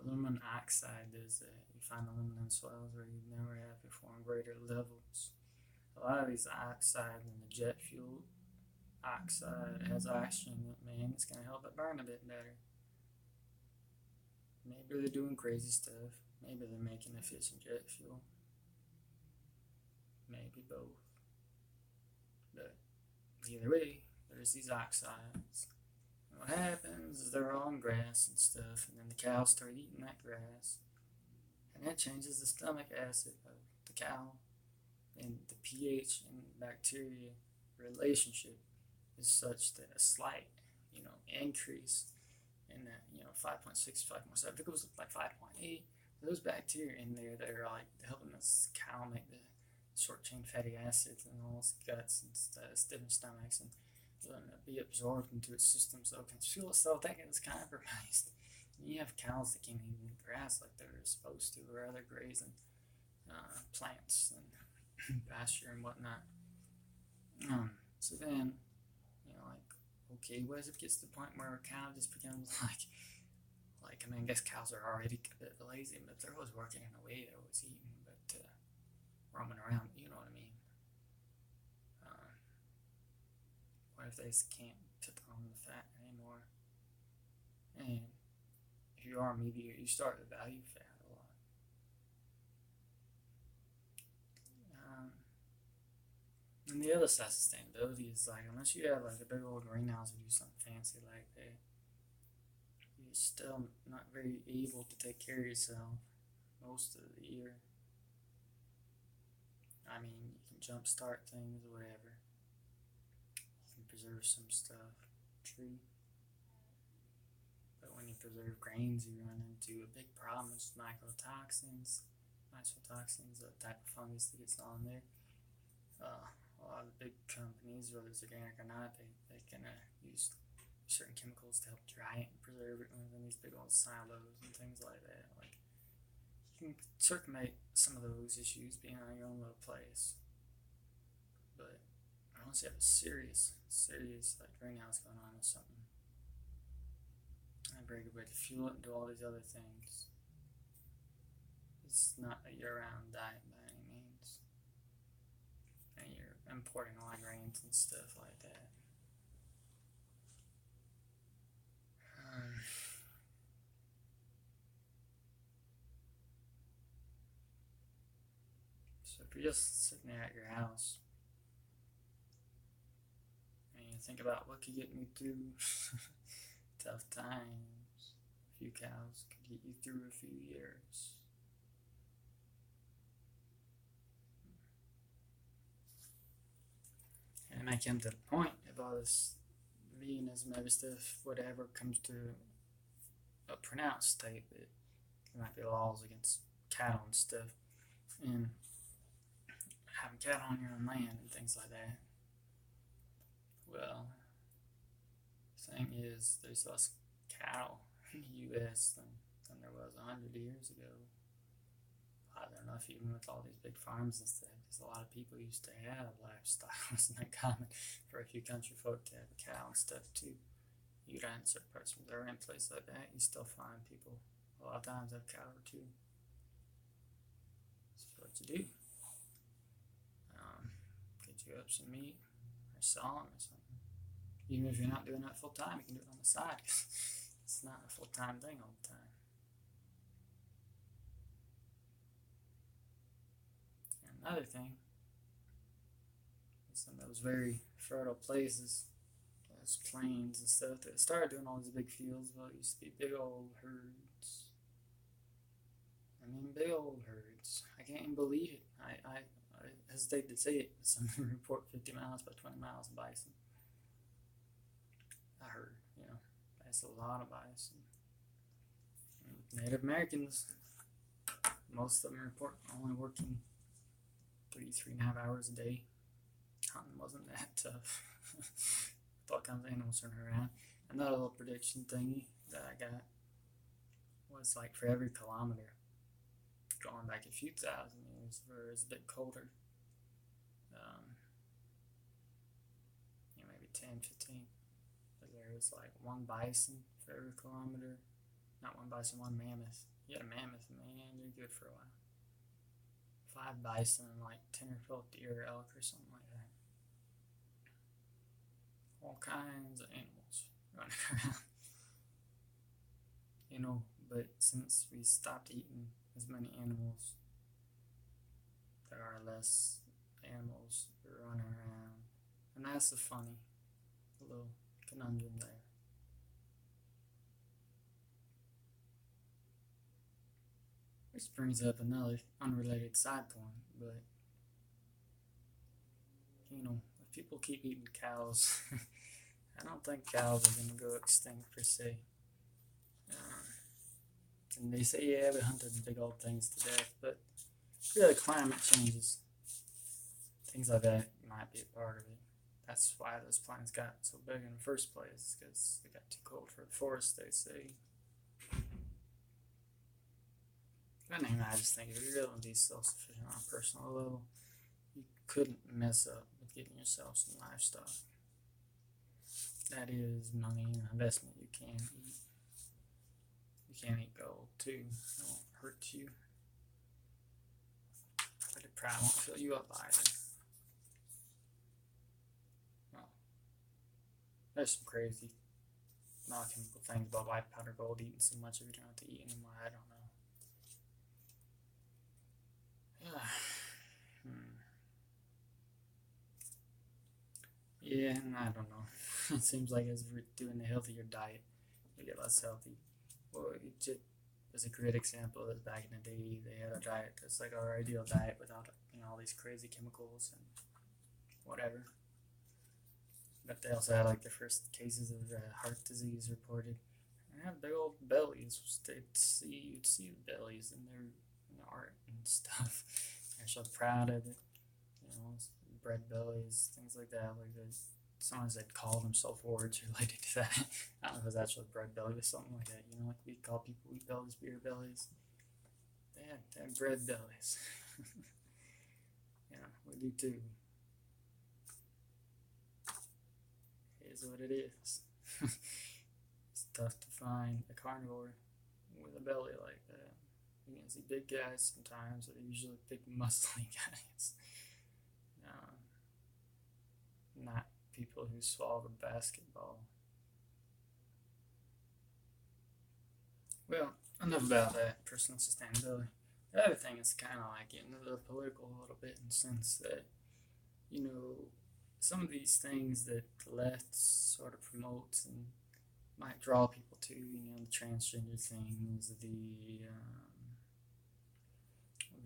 Aluminum oxide does that. You find aluminum in soils where you've never had before in greater levels. A lot of these oxides in the jet fuel oxide has oxygen in it, man. It's going to help it burn a bit better. Maybe they're doing crazy stuff. Maybe they're making efficient jet fuel. Maybe both. But either way, there's these oxides. what happens is they're on grass and stuff, and then the cows start eating that grass, and that changes the stomach acid of the cow, and the pH and bacteria relationship is such that a slight, increase in that, 5.6, 5.7, if it goes like 5.8, those bacteria in there that are like helping this cow make the short chain fatty acids and all its guts and stiff stomachs and letting it be absorbed into its system so it can fuel itself, that gets compromised. And you have cows that can't even eat grass like they're supposed to, or other grazing plants and pasture and whatnot. So then, okay, what if it gets to the point where a cow just becomes I guess cows are already a bit lazy, but they're always working in a way, they're always eating, but roaming around, you know what I mean? What if they just can't put on the fat anymore? And if you are a meat eater, you start to value fat a lot. And the other side of sustainability is unless you have a big old greenhouse or do something fancy like that, you're still not very able to take care of yourself most of the year. You can jump start things or whatever. You can preserve some stuff, true. But when you preserve grains, you run into a big problem with mycotoxins. Mycotoxins, a type of fungus that gets on there. A lot of the big companies, whether it's organic or not, they can use certain chemicals to help dry it and preserve it in these big old silos and things like that. You can circumvent some of those issues being on your own little place. But unless you have a serious greenhouse going on or something, a very good way to fuel it and do all these other things. It's not a year-round diet by any means. And you're importing a lot of grains and stuff like that. So if you're just sitting there at your house and you think about what could get me through tough times, a few cows could get you through a few years. And it might come to the point if all this veganism, every stuff, whatever, comes to a pronounced state that there might be laws against cattle and stuff, and having cattle on your own land and things like that. Well, the thing is, there's less cattle in the U.S. than there was 100 years ago. I don't know if even with all these big farms and stuff, because a lot of people used to have livestock. It's not common for a few country folk to have a cow and stuff too. You got in certain parts of Missouri and places like that, you still find people a lot of times have cattle too. So what you do, get you up some meat or sell them or something. Even if you're not doing that full time, you can do it on the side. It's not a full time thing all the time. Another thing is in those very fertile places, those plains and stuff, that started doing all these big fields. Well, it used to be big old herds. Big old herds. I can't even believe it. I hesitate to say it, but some report 50 miles by 20 miles of bison. I heard, that's a lot of bison. Native Americans, most of them report only working 3.5 hours a day. Hunting wasn't that tough. All kinds of animals running around. Another little prediction thingy that I got was for every kilometer, going back a few thousand years, where it's a bit colder, maybe 10, 15, there was one bison for every kilometer. Not one bison, one mammoth. You had a mammoth, man, you're good for a while. 5 bison and 10 or 12 deer or elk or something like that. All kinds of animals running around. But since we stopped eating as many animals, there are less animals running around. And that's a funny little conundrum there. This brings up another unrelated side point, but if people keep eating cows, I don't think cows are going to go extinct per se. Uh, and they say, yeah, we hunted big old things to death, but really, climate changes, things like that might be a part of it. That's why those planes got so big in the first place, because they got too cold for the forest, they say. Anyway, I just think if you're going to be self sufficient on a personal level, you couldn't mess up with getting yourself some livestock. That is money and investment you can eat. You can't eat gold too, it won't hurt you. But it probably won't fill you up either. Well, there's some crazy non-chemical things about white powder gold eating so much if you don't have to eat anymore. I don't know. Yeah, I don't know. It seems like as we're doing a healthier diet, we get less healthy. Well, Egypt was a great example of this back in the day. They had a diet that's like our ideal diet without all these crazy chemicals and whatever. But they also had like the first cases of heart disease reported. They had big old bellies. You'd see the bellies in their art and stuff. They're so proud of it. Bread bellies, things like that. Like someone said call themselves words related to that. I don't know if it was actually bread belly or something like that. Like we call people wheat bellies, beer bellies. They had bread bellies. We do too. It is what it is. It's tough to find a carnivore with a belly like that. You can see big guys sometimes, but they're usually big muscly guys. Not people who swallowed a basketball. Well, enough about that personal sustainability. The other thing is kind of like getting into the political a little bit in the sense that, you know, some of these things that the left sort of promotes and might draw people to, the transgender things, the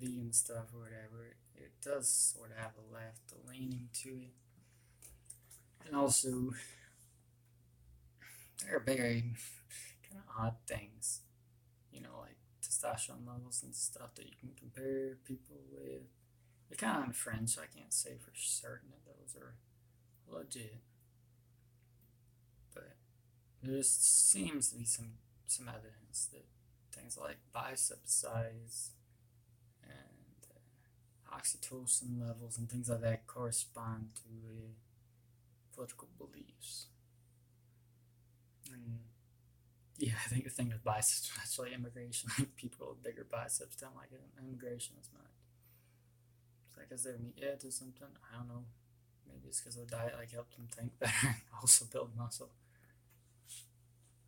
vegan stuff or whatever, it does sort of have a left leaning to it. And also, there are very kind of odd things, like testosterone levels and stuff that you can compare people with. They're kind of on fringe, so I can't say for certain that those are legit. But there just seems to be some evidence that things like bicep size and oxytocin levels and things like that correspond to political beliefs. And yeah, I think the thing with biceps is actually immigration. People with bigger biceps don't like immigration as much. It's like because they're meat heads or something. I don't know. Maybe it's because the diet helped them think better and also build muscle.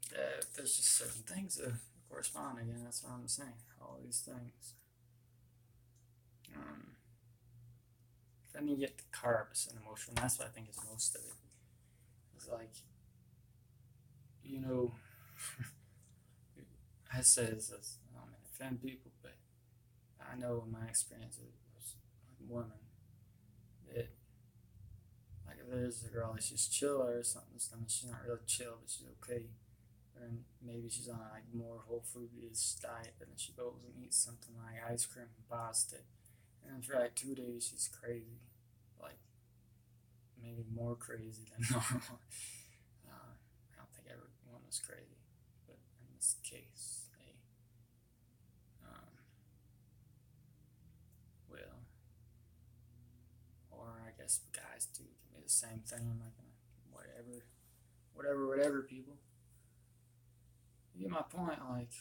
There's just certain things that correspond. Again, that's what I'm saying. All these things. Then you get the carbs and emotion. That's what I think is most of it. It's like, you know, I say this as I don't mean to offend people, but I know in my experience with women that like if there's a girl that's just chill or something, I mean she's not really chill, but she's okay. And maybe she's on a more whole food-based diet, but then she goes and eats something like ice cream and pasta, and then for 2 days she's crazy, like maybe more crazy than normal. I don't think everyone was crazy, but in this case, they will. Or I guess guys too can be the same thing. I'm not gonna whatever people. You get my point. Like,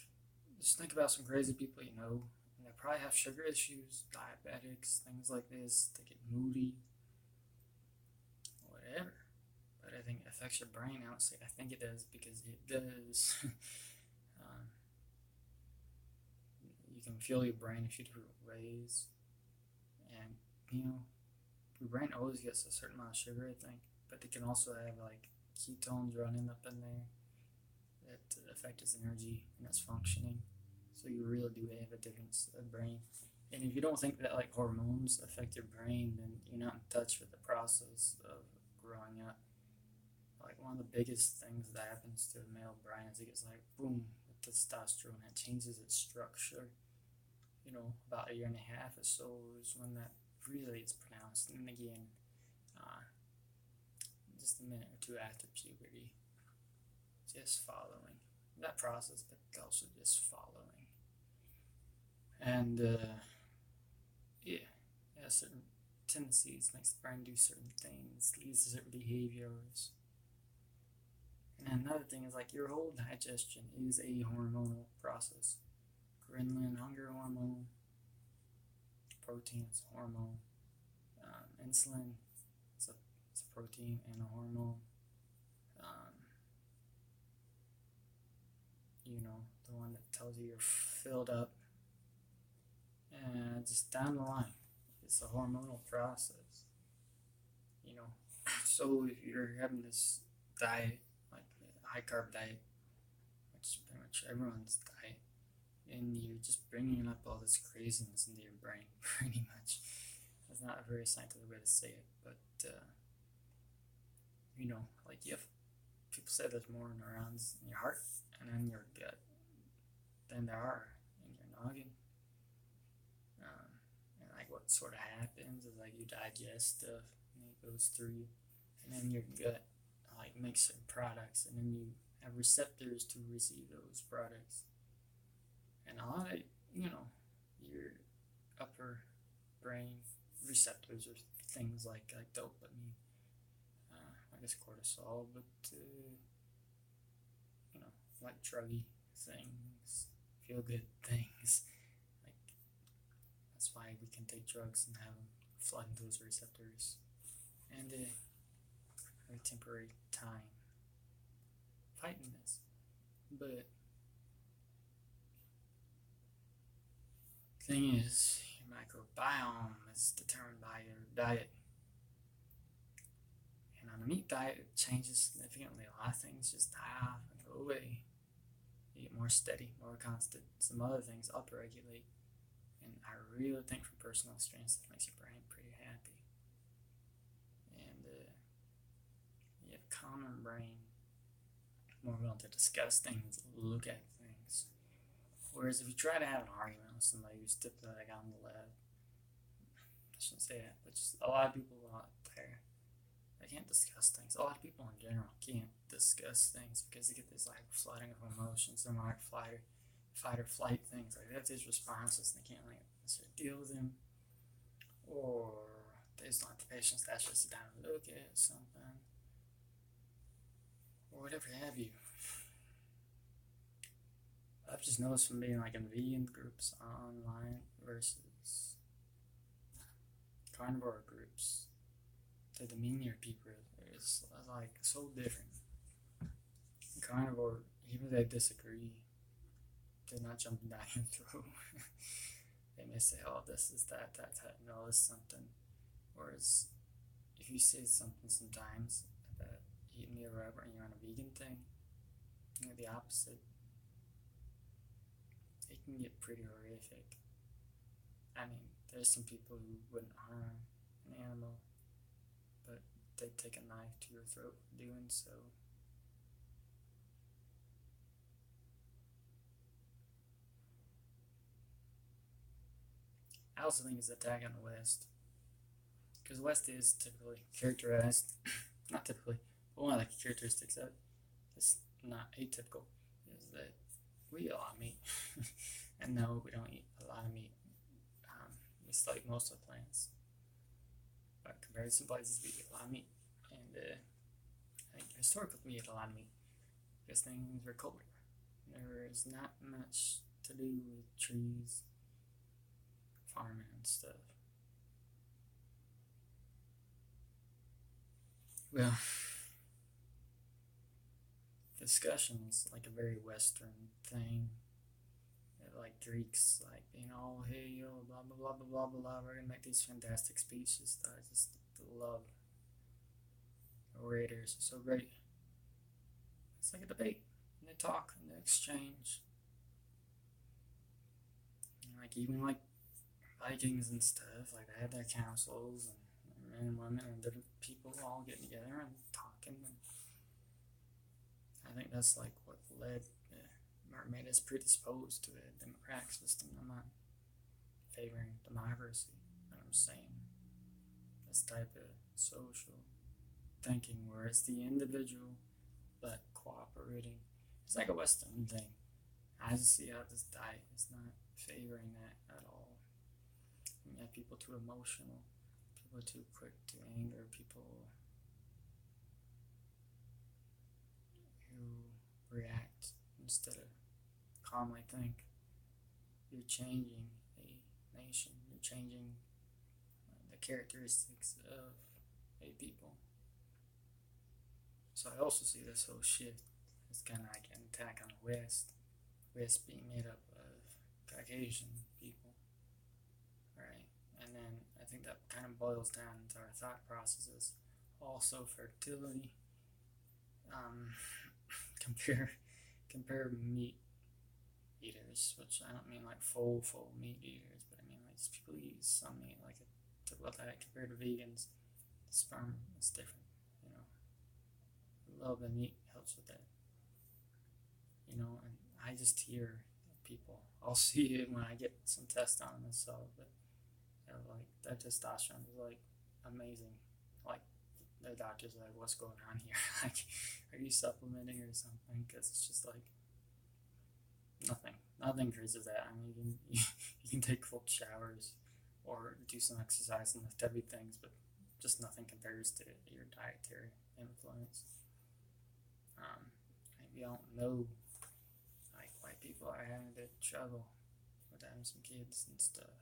just think about some crazy people and they probably have sugar issues, diabetics, things like this. They get moody, whatever. But I think it affects your brain. Honestly, I think it does because it does. You can feel your brain in a few different ways, and your brain always gets a certain amount of sugar, I think, but it can also have ketones running up in there that affect its energy and its functioning. So you really do have a different brain. And if you don't think that like hormones affect your brain, then you're not in touch with the process of growing up. Like one of the biggest things that happens to a male brain is it gets like boom with testosterone. It changes its structure. About a year and a half or so is when that really is pronounced. And then again, uh, just a minute or two after puberty, just following that process, but also just following. And yeah, certain tendencies makes the brain do certain things, leads to certain behaviors. And another thing is like your whole digestion is a hormonal process. Ghrelin, hunger hormone, protein is a hormone, insulin it's a protein and a hormone. Um, the one that tells you you're filled up, and just down the line, it's a hormonal process. You know, so if you're having this diet, like a high carb diet, which is pretty much everyone's diet, and you're just bringing up all this craziness into your brain, pretty much. That's not a very scientific way to say it, but like people say there's more neurons in your heart and in your gut than there are in your noggin. And like what sort of happens is like you digest stuff and it goes through you, and then your gut like makes certain products, and then you have receptors to receive those products. And a lot of your upper brain receptors are things like dopamine, I guess cortisol, but like druggy things, feel good things. Like that's why we can take drugs and have them flood those receptors, and a temporary time fighting this. But the thing is, your microbiome is determined by your diet. And on a meat diet, it changes significantly. A lot of things just die off and go away. You get more steady, more constant. Some other things upregulate. And I really think from personal experience that makes your brain pretty happy. And you have a calmer brain, more willing to discuss things, look at things. Whereas if you try to have an argument with somebody who's typically like on the left, I shouldn't say that, but just a lot of people out there, they can't discuss things. A lot of people in general can't discuss things because they get this like flooding of emotions. They're like fight or flight things. Like they have these responses and they can't like necessarily deal with them, or they just don't have the patience to actually sit down and look at something, or whatever have you. I've just noticed from being like in vegan groups online versus carnivore groups, the demeanor of people is like so different. Carnivore, even if they disagree, they're not jumping down your throat. They may say, "Oh, this is that." No, it's something. Whereas, if you say something sometimes about eating meat or whatever, and you're on a vegan thing, the opposite, it can get pretty horrific. I mean, there's some people who wouldn't harm an animal, but they'd take a knife to your throat for doing so. I also think it's an attack on the West, because the West is typically characterized, not typically, but one of the characteristics of it is not atypical, is that we eat a lot of meat. And no, we don't eat a lot of meat. It's like most of the plants. But compared to some places, we eat a lot of meat. And I think historically, we eat a lot of meat because things were colder. There is not much to do with trees, farming, and stuff. Well, discussion is like a very Western thing. Like Greeks, like being all, hey, yo, blah, blah, blah, blah, blah, blah, we're gonna make these fantastic speeches that I just love. Orators are so great. It's like a debate, and they talk, and they exchange. like even like Vikings and stuff, like they had their councils and men and women and different people all getting together and talking. And I think that's like what led or made us predisposed to a democratic system. I'm not favoring democracy, but I'm saying this type of social thinking where it's the individual but cooperating. It's like a Western thing. I just see how this diet is not favoring that at all. You have people too emotional, people too quick to anger, people who react instead of calmly think. You're changing a nation, you're changing the characteristics of a people. So I also see this whole shift as kind of like an attack on the West. West being made up of Caucasian people, right? And then I think that kind of boils down into our thought processes. Also, fertility. Um, compare meat eaters, which I don't mean like full meat eaters, but I mean like just people who eat some meat, like talk about that compared to vegans. Sperm is different, you know. A little bit of meat helps with that, you know. And I just hear people. I'll see it when I get some tests on myself, but you know, like that testosterone is like amazing. Like the doctor's like, "What's going on here? Like, are you supplementing or something?" Because it's just like nothing increases that. I mean, you can take cold showers or do some exercise and lift heavy things, but just nothing compares to your dietary influence. Maybe you don't know, like white people are having a bit of trouble with having some kids and stuff.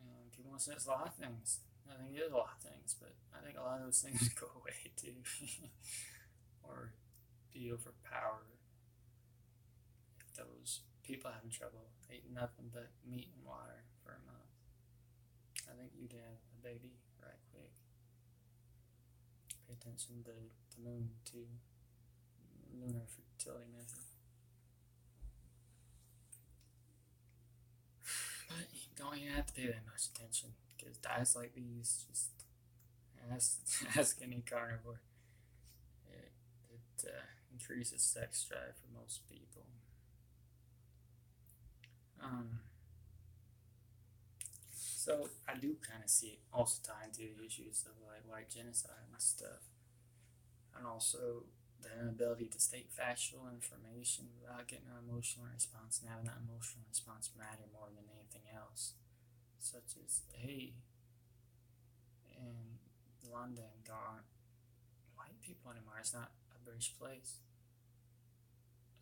And people want to say it's a lot of things. I think it is a lot of things, but I think a lot of those things go away too, or be overpowered. If those people having trouble eating nothing but meat and water for a month, I think you'd have a baby right quick. Pay attention to the moon too, lunar fertility method. But you don't even have to pay that much attention because diets like these just ask any carnivore. It increases sex drive for most people. So I do kind of see it also tying to the issues of like white genocide and stuff, and also the inability to state factual information without getting an emotional response and having that emotional response matter more than anything else. Such as, hey, in London, there aren't white people anymore. It's not a British place.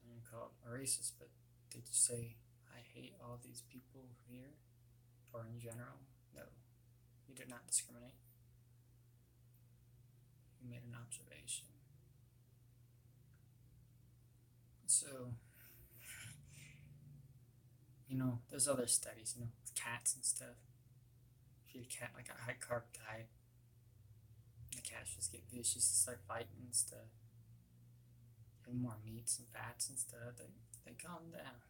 And you call it a racist, but did you say, I hate all these people here? Or in general? No. You did not discriminate. You made an observation. So, you know, there's other studies, you know, with cats and stuff. If you eat a cat like a high carb diet, the cats just get vicious and start fighting and stuff. Give more meats and fats and stuff, they calm down.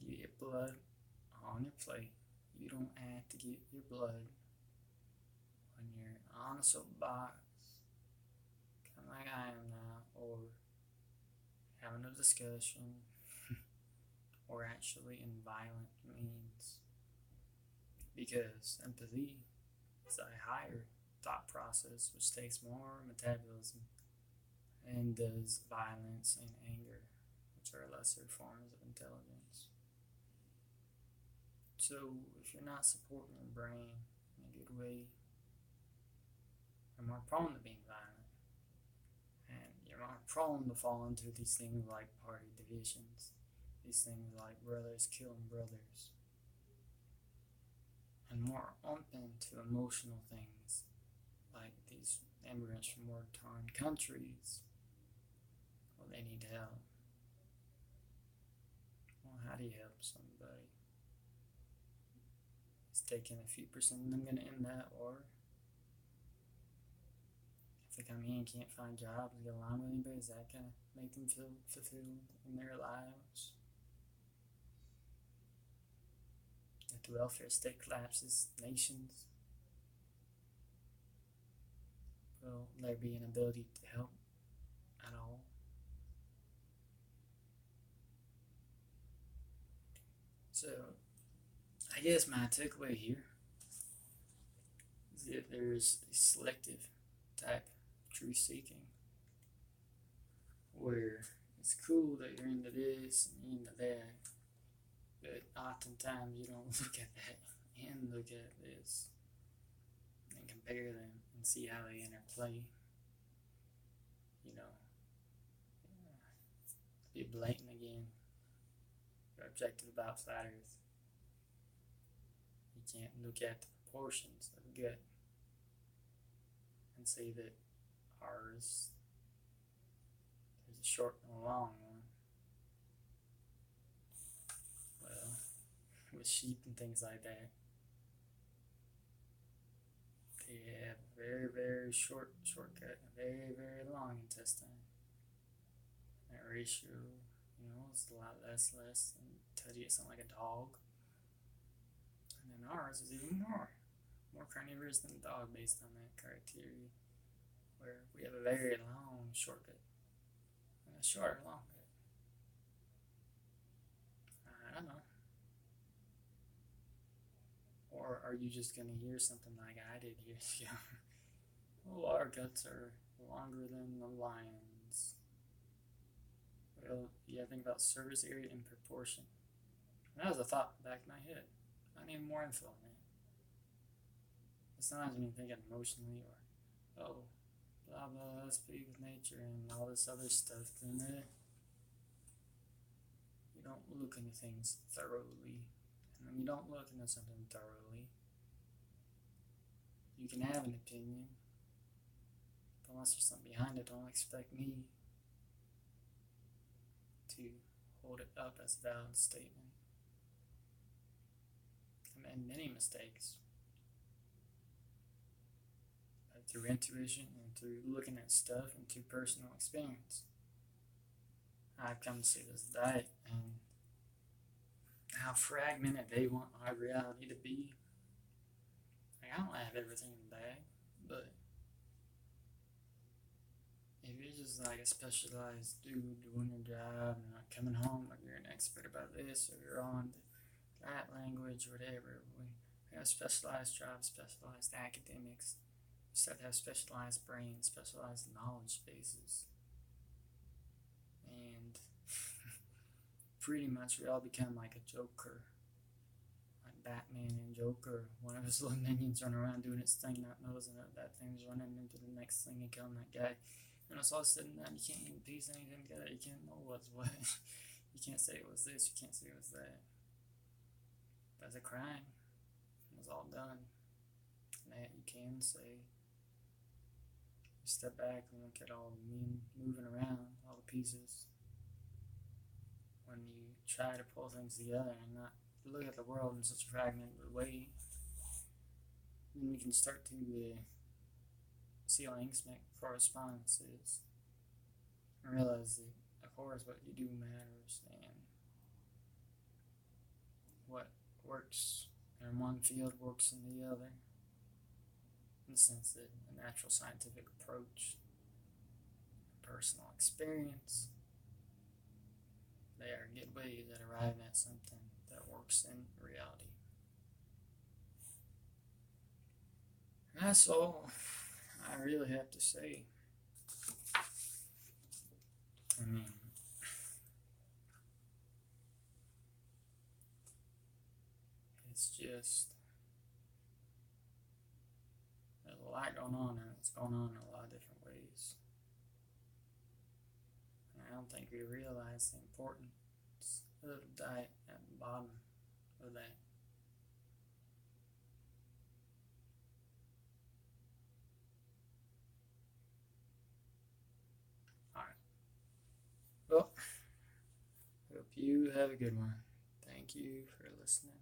You get blood on your plate. You don't have to get your blood when you're on a soapbox, kind of like I am now, or having a discussion, or actually in violent means. Because empathy is a higher thought process which takes more metabolism and does violence and anger, which are lesser forms of intelligence. So if you're not supporting your brain in a good way, you're more prone to being violent. And you're more prone to fall into these things like party divisions, these things like brothers killing brothers, and more open to emotional things like these immigrants from war-torn countries. Well, they need help. Well, how do you help somebody? Is taking a few percent of them going to end that war? If they come here and can't find jobs and get along with anybody, is that going to make them feel fulfilled in their lives? If the welfare state collapses, nations, will there be an ability to help at all? So, I guess my takeaway here is that there's a selective type of truth seeking where it's cool that you're into this and you're into that, but oftentimes you don't look at that and look at this and compare them and see how they interplay. You know, be blatant again. You're objective about flat Earth. You can't look at the proportions of gut and say that ours, there's a short and a long one. Well, with sheep and things like that, they have a very, very short gut and a very, very long intestine. That ratio, it's a lot less than tell you something like a dog. And then ours is even more carnivorous than a dog based on that criteria, where we have a very long short gut and a shorter long gut. I don't know. Or are you just gonna hear something like I did years ago? Well, our guts are longer than the lion's. Well, yeah, think about surface area in proportion. And that was a thought back in my head. I need more info on that. Sometimes when you think emotionally or, oh, blah blah, let's be with nature and all this other stuff, then you don't look into things thoroughly. And when you don't look into something thoroughly, you can have an opinion, but unless there's something behind it, don't expect me to hold it up as a valid statement. I made many mistakes, but through intuition and through looking at stuff and through personal experience, I've come to see this diet and how fragmented they want our reality to be. Like, I don't have everything in the bag, but if you're just like a specialized dude doing your job and not coming home, like you're an expert about this, or you're on that language, or whatever, we have specialized jobs, specialized academics. We start to have specialized brains, specialized knowledge bases, and pretty much we all become like a Joker, like Batman and Joker. One of his little minions running around doing its thing, not noticing that thing's running into the next thing and killing that guy. And it's all said and done, you can't even piece anything together. You can't know what's what. You can't say it was this, you can't say it was that. That's a crime. It was all done. And that you can say, you step back and look at all the moving around, all the pieces. When you try to pull things together and not look at the world in such a fragmented way, then you can start to see how links make correspondences and realize that, of course, what you do matters and what works in one field works in the other, in the sense that a natural scientific approach, personal experience, they are good ways at arriving at something that works in reality. And that's all I really have to say. I mean, it's just, there's a lot going on, and it's going on in a lot of different ways. And I don't think we realize the importance of the diet at the bottom of that. Alright. Well, hope you have a good one. Thank you for listening.